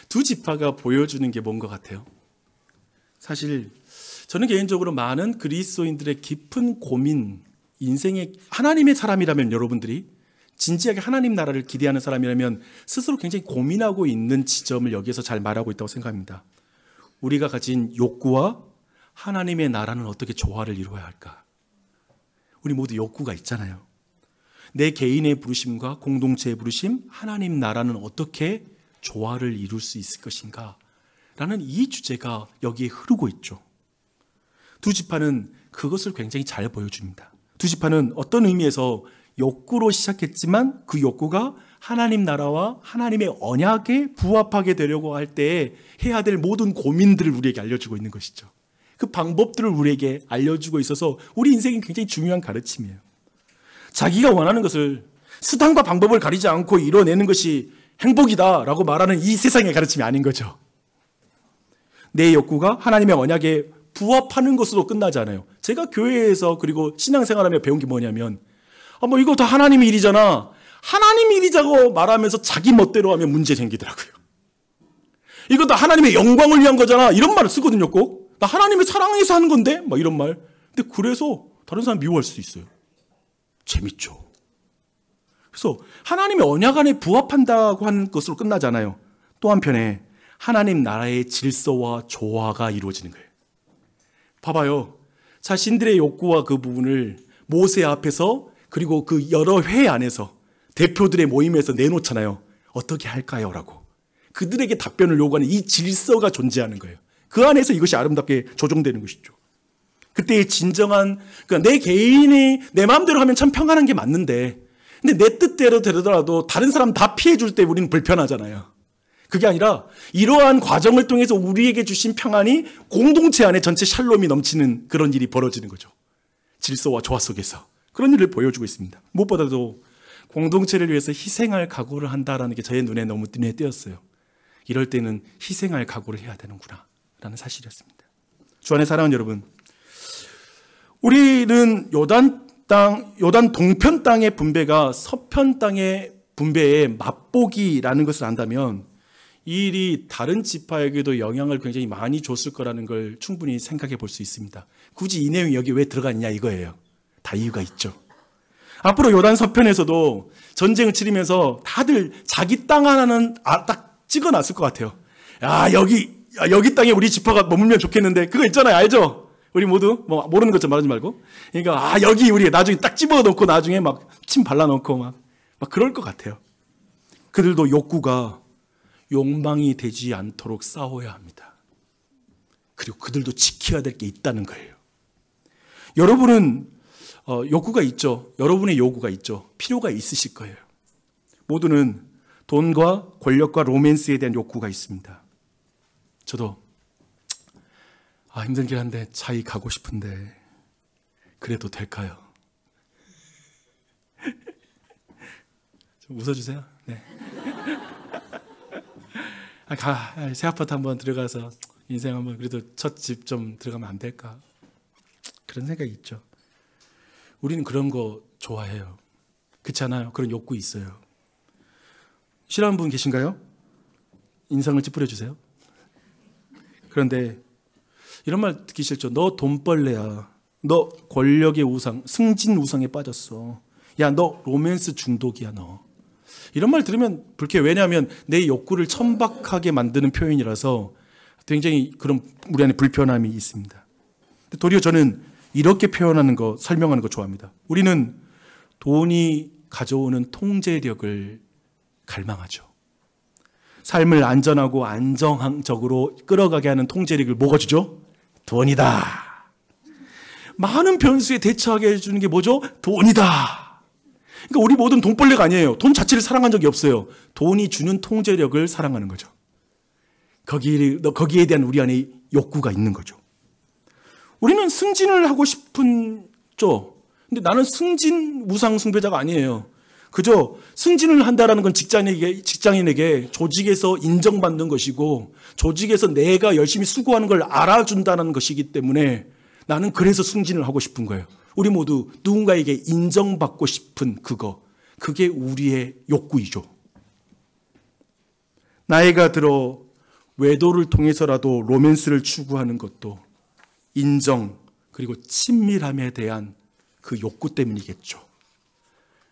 두 지파가 보여주는 게 뭔 것 같아요? 사실 저는 개인적으로 많은 그리스도인들의 깊은 고민, 인생의 하나님의 사람이라면, 여러분들이 진지하게 하나님 나라를 기대하는 사람이라면 스스로 굉장히 고민하고 있는 지점을 여기에서 잘 말하고 있다고 생각합니다. 우리가 가진 욕구와 하나님의 나라는 어떻게 조화를 이루어야 할까? 우리 모두 욕구가 있잖아요. 내 개인의 부르심과 공동체의 부르심, 하나님 나라는 어떻게 조화를 이룰 수 있을 것인가? 라는 이 주제가 여기에 흐르고 있죠. 두 지파는 그것을 굉장히 잘 보여줍니다. 두 지파는 어떤 의미에서 욕구로 시작했지만 그 욕구가 하나님 나라와 하나님의 언약에 부합하게 되려고 할 때 해야 될 모든 고민들을 우리에게 알려주고 있는 것이죠. 그 방법들을 우리에게 알려주고 있어서 우리 인생이 굉장히 중요한 가르침이에요. 자기가 원하는 것을 수단과 방법을 가리지 않고 이뤄내는 것이 행복이다라고 말하는 이 세상의 가르침이 아닌 거죠. 내 욕구가 하나님의 언약에 부합하는 것으로 끝나지 않아요. 제가 교회에서 그리고 신앙생활하며 배운 게 뭐냐면 이거 다 하나님의 일이잖아. 하나님 일이자고 말하면서 자기 멋대로 하면 문제 생기더라고요. 이거 다 하나님의 영광을 위한 거잖아. 이런 말을 쓰거든요, 꼭. 나 하나님의 사랑해서 하는 건데? 이런 말. 근데 그래서 다른 사람 미워할 수도 있어요. 재밌죠. 그래서 하나님의 언약 안에 부합한다고 하는 것으로 끝나잖아요. 또 한편에 하나님 나라의 질서와 조화가 이루어지는 거예요. 봐봐요. 자신들의 욕구와 그 부분을 모세 앞에서 그리고 그 여러 회 안에서 대표들의 모임에서 내놓잖아요. 어떻게 할까요? 라고. 그들에게 답변을 요구하는 이 질서가 존재하는 거예요. 그 안에서 이것이 아름답게 조정되는 것이죠. 그때의 진정한, 그러니까 내 개인이 내 마음대로 하면 참 평안한 게 맞는데, 근데 내 뜻대로 되더라도 다른 사람 다 피해 줄 때 우리는 불편하잖아요. 그게 아니라 이러한 과정을 통해서 우리에게 주신 평안이 공동체 안에 전체 샬롬이 넘치는 그런 일이 벌어지는 거죠. 질서와 조화 속에서. 그런 일을 보여주고 있습니다. 무엇보다도 공동체를 위해서 희생할 각오를 한다라는 게 저의 눈에 너무 눈에 띄었어요. 이럴 때는 희생할 각오를 해야 되는구나 라는 사실이었습니다. 주 안에 사랑하는 여러분, 우리는 요단 동편 땅의 분배가 서편 땅의 분배의 맛보기라는 것을 안다면 이 일이 다른 지파에게도 영향을 굉장히 많이 줬을 거라는 걸 충분히 생각해 볼 수 있습니다. 굳이 이 내용이 여기 왜 들어갔냐 이거예요. 다 이유가 있죠. 앞으로 요단 서편에서도 전쟁을 치르면서 다들 자기 땅 하나는 딱 찍어놨을 것 같아요. 여기 땅에 우리 지파가 머물면 좋겠는데 그거 있잖아요. 알죠? 우리 모두 모르는 것좀 말하지 말고. 그러니까 여기 우리 나중에 딱 집어넣고 나중에 막 침 발라놓고 막 그럴 것 같아요. 그들도 욕구가 욕망이 되지 않도록 싸워야 합니다. 그리고 그들도 지켜야 될 게 있다는 거예요. 여러분은 욕구가 있죠. 여러분의 요구가 있죠. 필요가 있으실 거예요. 모두는 돈과 권력과 로맨스에 대한 욕구가 있습니다. 저도 힘들긴 한데 차이 가고 싶은데 그래도 될까요? 좀 웃어주세요. 네. 새 아파트 한번 들어가서 인생 한번 그래도 첫 집 좀 들어가면 안 될까? 그런 생각이 있죠. 우리는 그런 거 좋아해요. 그렇지 않아요? 그런 욕구 있어요. 싫어하는 분 계신가요? 인상을 찌푸려 주세요. 그런데 이런 말 듣기 싫죠. 너 돈벌레야. 너 권력의 우상, 승진 우상에 빠졌어. 야, 너 로맨스 중독이야, 너. 이런 말 들으면 불쾌해요. 왜냐하면 내 욕구를 천박하게 만드는 표현이라서 굉장히 그런 우리 안에 불편함이 있습니다. 도리어 저는 이렇게 표현하는 거, 설명하는 거 좋아합니다. 우리는 돈이 가져오는 통제력을 갈망하죠. 삶을 안전하고 안정적으로 끌어가게 하는 통제력을 뭐가 주죠? 돈이다. 많은 변수에 대처하게 해주는 게 뭐죠? 돈이다. 그러니까 우리 모든 돈벌레가 아니에요. 돈 자체를 사랑한 적이 없어요. 돈이 주는 통제력을 사랑하는 거죠. 거기에 대한 우리 안에 욕구가 있는 거죠. 우리는 승진을 하고 싶은죠. 근데 나는 승진 무상 숭배자가 아니에요. 그저 승진을 한다라는 건 직장인에게 조직에서 인정받는 것이고 조직에서 내가 열심히 수고하는 걸 알아준다는 것이기 때문에 나는 그래서 승진을 하고 싶은 거예요. 우리 모두 누군가에게 인정받고 싶은 그게 우리의 욕구이죠. 나이가 들어 외도를 통해서라도 로맨스를 추구하는 것도 인정 그리고 친밀함에 대한 그 욕구 때문이겠죠.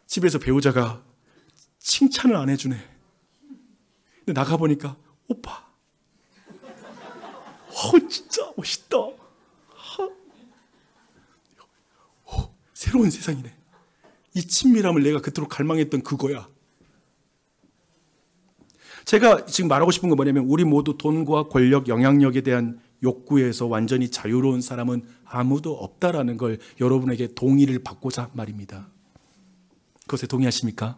집에서 배우자가 칭찬을 안 해주네. 근데 나가보니까 오빠 진짜 멋있다. 새로운 세상이네. 이 친밀함을 내가 그토록 갈망했던 그거야. 제가 지금 말하고 싶은 건 뭐냐면 우리 모두 돈과 권력, 영향력에 대한 욕구에서 완전히 자유로운 사람은 아무도 없다라는 걸 여러분에게 동의를 받고자 말입니다. 그것에 동의하십니까?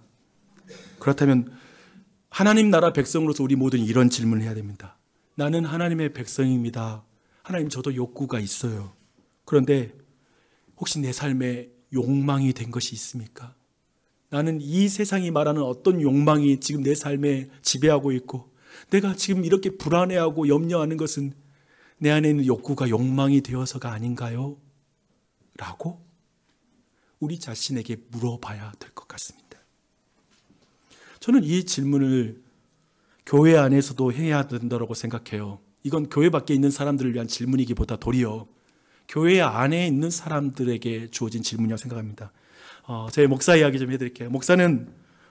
그렇다면 하나님 나라 백성으로서 우리 모두는 이런 질문을 해야 됩니다. 나는 하나님의 백성입니다. 하나님 저도 욕구가 있어요. 그런데 혹시 내 삶에 욕망이 된 것이 있습니까? 나는 이 세상이 말하는 어떤 욕망이 지금 내 삶에 지배하고 있고 내가 지금 이렇게 불안해하고 염려하는 것은 내 안에 있는 욕구가 욕망이 되어서가 아닌가요? 라고 우리 자신에게 물어봐야 될 것 같습니다. 저는 이 질문을 교회 안에서도 해야 된다고 생각해요. 이건 교회 밖에 있는 사람들을 위한 질문이기보다 도리어 교회 안에 있는 사람들에게 주어진 질문이라고 생각합니다. 제 목사 이야기 좀 해드릴게요. 목사는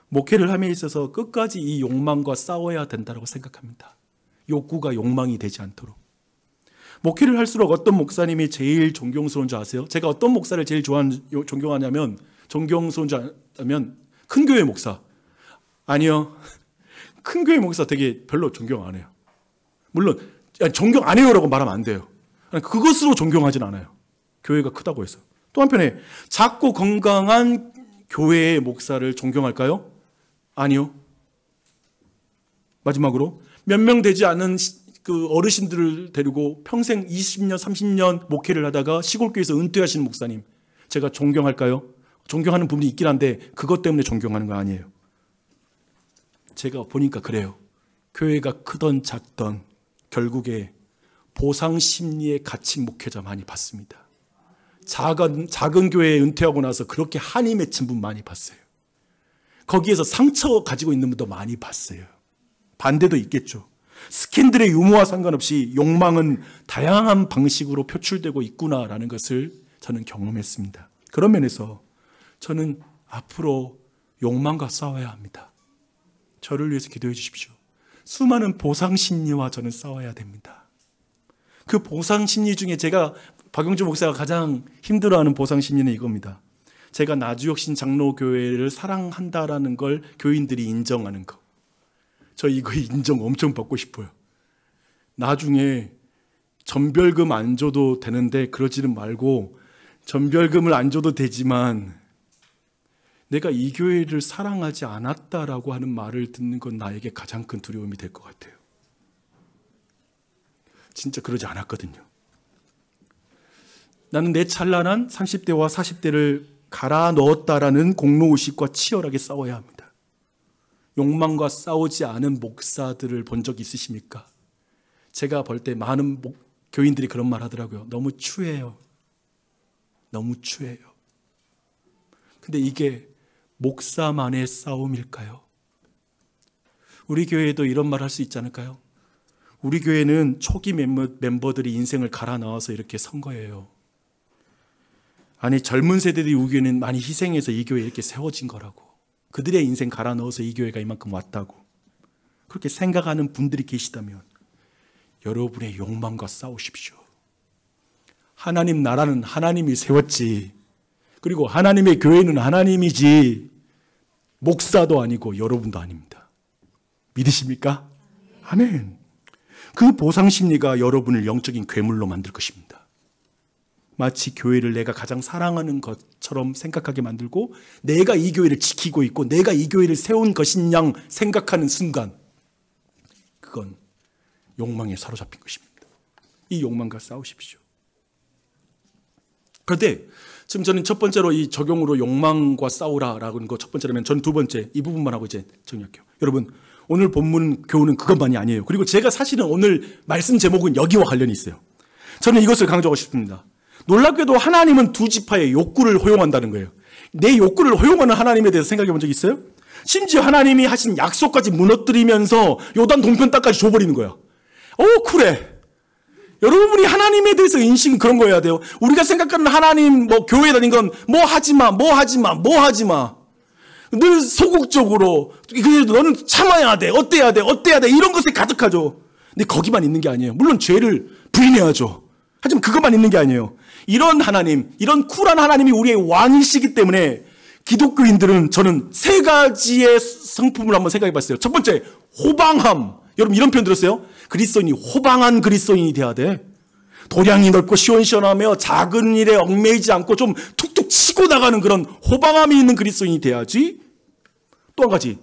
목회를 함에 있어서 끝까지 이 욕망과 싸워야 된다고 생각합니다. 욕구가 욕망이 되지 않도록. 목회를 할수록 어떤 목사님이 제일 존경스러운 줄 아세요? 제가 어떤 목사를 제일 존경하냐면 큰 교회 목사. 아니요. 큰 교회 목사 되게 별로 존경 안 해요. 물론 존경 안 해요라고 말하면 안 돼요. 그것으로 존경하진 않아요. 교회가 크다고 해서. 또 한편에 작고 건강한 교회의 목사를 존경할까요? 아니요. 마지막으로 몇 명 되지 않은 그 어르신들을 데리고 평생 20년, 30년 목회를 하다가 시골교회에서 은퇴하신 목사님 제가 존경할까요? 존경하는 부분이 있긴 한데 그것 때문에 존경하는 거 아니에요. 제가 보니까 그래요. 교회가 크던 작던 결국에 보상 심리에 갇힌 목회자 많이 봤습니다. 작은 교회에 은퇴하고 나서 그렇게 한이 맺힌 분 많이 봤어요. 거기에서 상처 가지고 있는 분도 많이 봤어요. 반대도 있겠죠. 스캔들의 유무와 상관없이 욕망은 다양한 방식으로 표출되고 있구나라는 것을 저는 경험했습니다. 그런 면에서 저는 앞으로 욕망과 싸워야 합니다. 저를 위해서 기도해 주십시오. 수많은 보상 심리와 저는 싸워야 됩니다. 그 보상 심리 중에 제가 박영주 목사가 가장 힘들어하는 보상 심리는 이겁니다. 제가 나주혁신 장로교회를 사랑한다라는 걸 교인들이 인정하는 거. 저 이거 인정 엄청 받고 싶어요. 나중에 전별금 안 줘도 되는데 그러지는 말고 전별금을 안 줘도 되지만 내가 이 교회를 사랑하지 않았다라고 하는 말을 듣는 건 나에게 가장 큰 두려움이 될 것 같아요. 진짜 그러지 않았거든요. 나는 내 찬란한 30대와 40대를 갈아 넣었다라는 공로의식과 치열하게 싸워야 합니다. 욕망과 싸우지 않은 목사들을 본 적 있으십니까? 제가 볼 때 많은 교인들이 그런 말 하더라고요. 너무 추해요. 너무 추해요. 근데 이게 목사만의 싸움일까요? 우리 교회에도 이런 말 할 수 있지 않을까요? 우리 교회는 초기 멤버들이 인생을 갈아 넣어서 이렇게 선 거예요. 아니, 젊은 세대들이 우리 교회는 많이 희생해서 이 교회에 이렇게 세워진 거라고. 그들의 인생 갈아 넣어서 이 교회가 이만큼 왔다고. 그렇게 생각하는 분들이 계시다면 여러분의 욕망과 싸우십시오. 하나님 나라는 하나님이 세웠지. 그리고 하나님의 교회는 하나님이지. 목사도 아니고 여러분도 아닙니다. 믿으십니까? 아멘. 그 보상심리가 여러분을 영적인 괴물로 만들 것입니다. 마치 교회를 내가 가장 사랑하는 것처럼 생각하게 만들고 내가 이 교회를 지키고 있고 내가 이 교회를 세운 것인 양 생각하는 순간 그건 욕망에 사로잡힌 것입니다. 이 욕망과 싸우십시오. 그런데 지금 저는 첫 번째로 이 적용으로 욕망과 싸우라라는 거 첫 번째라면 전 두 번째 이 부분만 하고 이제 정리할게요. 여러분 오늘 본문 교훈은 그것만이 아니에요. 그리고 제가 사실은 오늘 말씀 제목은 여기와 관련이 있어요. 저는 이것을 강조하고 싶습니다. 놀랍게도 하나님은 두 지파의 욕구를 허용한다는 거예요. 내 욕구를 허용하는 하나님에 대해서 생각해 본 적 있어요? 심지어 하나님이 하신 약속까지 무너뜨리면서 요단 동편 땅까지 줘버리는 거야. 쿨해. 여러분이 하나님에 대해서 인식은 그런 거여야 돼요. 우리가 생각하는 하나님, 교회 다닌 건 뭐 하지 마. 늘 소극적으로, 그래도 너는 참아야 돼. 어때야 돼. 이런 것에 가득하죠. 근데 거기만 있는 게 아니에요. 물론 죄를 부인해야죠. 하지만 그것만 있는 게 아니에요. 이런 하나님, 이런 쿨한 하나님이 우리의 왕이시기 때문에 기독교인들은 저는 세 가지의 성품을 한번 생각해 봤어요. 첫 번째, 호방함. 여러분 이런 표현 들었어요? 그리스도인이 호방한 그리스도인이 돼야 돼. 도량이 넓고 시원시원하며 작은 일에 얽매이지 않고 좀 툭툭 치고 나가는 그런 호방함이 있는 그리스도인이 돼야지. 또 한 가지,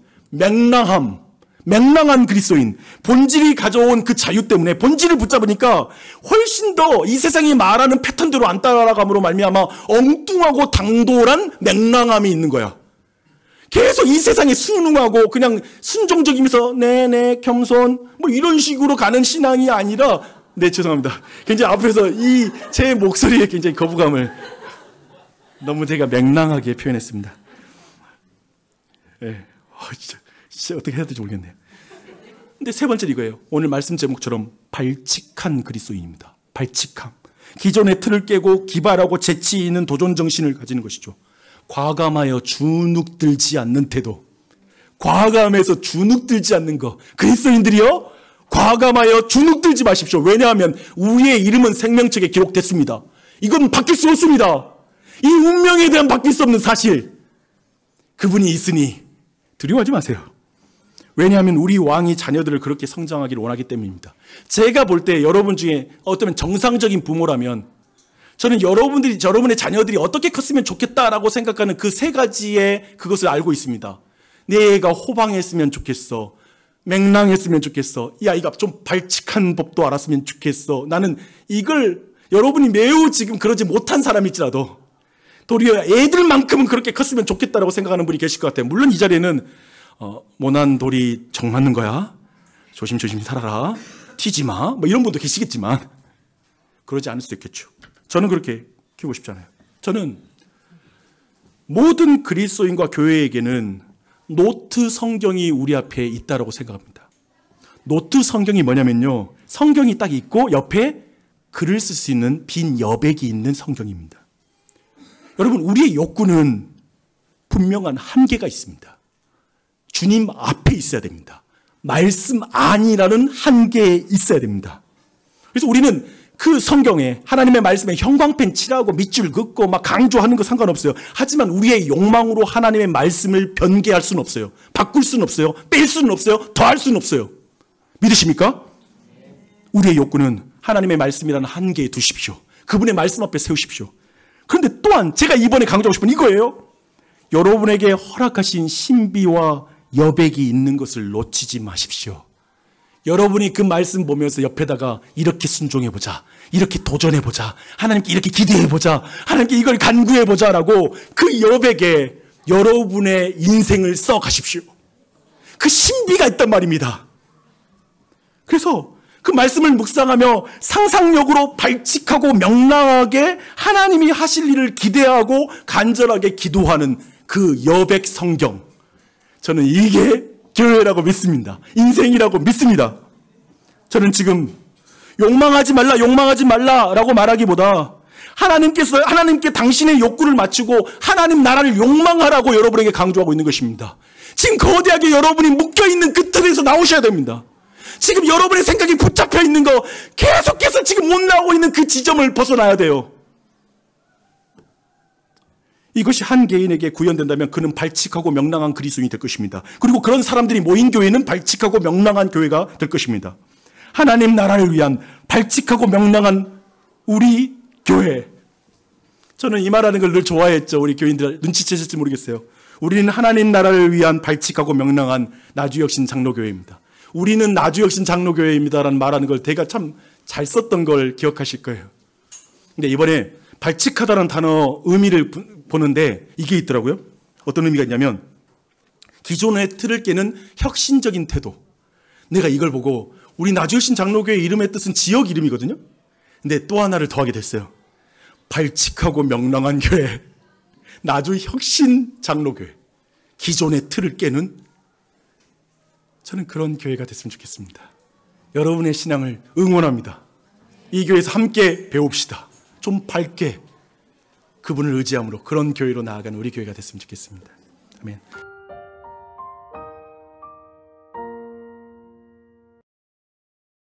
맹랑한 그리스도인. 본질이 가져온 그 자유 때문에 본질을 붙잡으니까 훨씬 더 이 세상이 말하는 패턴대로 안 따라가므로 말미암아 엉뚱하고 당돌한 맹랑함이 있는 거야. 계속 이 세상에 순응하고 그냥 순종적이면서 네네 겸손 이런 식으로 가는 신앙이 아니라 죄송합니다. 굉장히 앞에서 제 목소리에 굉장히 거부감을 너무 제가 맹랑하게 표현했습니다. 진짜 어떻게 해야 될지 모르겠네요. 근데 세 번째는 이거예요. 오늘 말씀 제목처럼 발칙한 그리스도인입니다. 발칙함. 기존의 틀을 깨고 기발하고 재치 있는 도전 정신을 가지는 것이죠. 과감하여 주눅들지 않는 태도. 과감해서 주눅들지 않는 거. 그리스도인들이요, 과감하여 주눅들지 마십시오. 왜냐하면 우리의 이름은 생명책에 기록됐습니다. 이건 바뀔 수 없습니다. 이 운명에 대한 바뀔 수 없는 사실. 그분이 있으니 두려워하지 마세요. 왜냐하면 우리 왕이 자녀들을 그렇게 성장하기를 원하기 때문입니다. 제가 볼 때 여러분 중에 어쩌면 정상적인 부모라면 저는 여러분의 자녀들이 어떻게 컸으면 좋겠다라고 생각하는 그 세 가지의 그것을 알고 있습니다. 내 애가 호방했으면 좋겠어. 맹랑했으면 좋겠어. 이 아이가 좀 발칙한 법도 알았으면 좋겠어. 나는 이걸 여러분이 매우 지금 그러지 못한 사람일지라도 도리어 애들만큼은 그렇게 컸으면 좋겠다라고 생각하는 분이 계실 것 같아요. 물론 이 자리에는 모난 돌이 정 맞는 거야. 조심조심 살아라. 튀지 마. 이런 분도 계시겠지만 그러지 않을 수도 있겠죠. 저는 그렇게 키우고 싶지 않아요. 저는 모든 그리스도인과 교회에게는 노트 성경이 우리 앞에 있다고 생각합니다. 노트 성경이 뭐냐면요, 성경이 딱 있고 옆에 글을 쓸 수 있는 빈 여백이 있는 성경입니다. 여러분, 우리의 욕구는 분명한 한계가 있습니다. 주님 앞에 있어야 됩니다. 말씀 안이라는 한계에 있어야 됩니다. 그래서 우리는 그 성경에 하나님의 말씀에 형광펜 칠하고 밑줄 긋고 막 강조하는 거 상관없어요. 하지만 우리의 욕망으로 하나님의 말씀을 변개할 수는 없어요. 바꿀 수는 없어요. 뺄 수는 없어요. 더할 수는 없어요. 믿으십니까? 우리의 욕구는 하나님의 말씀이라는 한계에 두십시오. 그분의 말씀 앞에 세우십시오. 그런데 또한 제가 이번에 강조하고 싶은 이거예요. 여러분에게 허락하신 신비와 여백이 있는 것을 놓치지 마십시오. 여러분이 그 말씀 보면서 옆에다가 이렇게 순종해보자, 이렇게 도전해보자, 하나님께 이렇게 기대해보자, 하나님께 이걸 간구해보자 라고 그 여백에 여러분의 인생을 써가십시오. 그 신비가 있단 말입니다. 그래서 그 말씀을 묵상하며 상상력으로 발칙하고 명랑하게 하나님이 하실 일을 기대하고 간절하게 기도하는 그 여백 성경. 저는 이게 교회라고 믿습니다. 인생이라고 믿습니다. 저는 지금 욕망하지 말라라고 말하기보다 하나님께 당신의 욕구를 맞추고 하나님 나라를 욕망하라고 여러분에게 강조하고 있는 것입니다. 지금 거대하게 여러분이 묶여있는 그 틀에서 나오셔야 됩니다. 지금 여러분의 생각이 붙잡혀 있는 거 계속해서 지금 못 나오고 있는 그 지점을 벗어나야 돼요. 이것이 한 개인에게 구현된다면 그는 발칙하고 명랑한 그리스도인이 될 것입니다. 그리고 그런 사람들이 모인 교회는 발칙하고 명랑한 교회가 될 것입니다. 하나님 나라를 위한 발칙하고 명랑한 우리 교회. 저는 이 말하는 걸 늘 좋아했죠. 우리 교인들 눈치채실지 모르겠어요. 우리는 하나님 나라를 위한 발칙하고 명랑한 나주혁신 장로교회입니다. 우리는 나주혁신 장로교회입니다라는 말하는 걸 제가 참 잘 썼던 걸 기억하실 거예요. 근데 이번에 발칙하다는 단어 의미를 보는데 이게 있더라고요. 어떤 의미가 있냐면 기존의 틀을 깨는 혁신적인 태도. 내가 이걸 보고 우리 나주혁신 장로교회 이름의 뜻은 지역 이름이거든요. 근데 또 하나를 더하게 됐어요. 발칙하고 명랑한 교회. 나주혁신 장로교회. 기존의 틀을 깨는 저는 그런 교회가 됐으면 좋겠습니다. 여러분의 신앙을 응원합니다. 이 교회에서 함께 배웁시다. 좀 밝게 그분을 의지함으로 그런 교회로 나아가는 우리 교회가 됐으면 좋겠습니다. 아멘.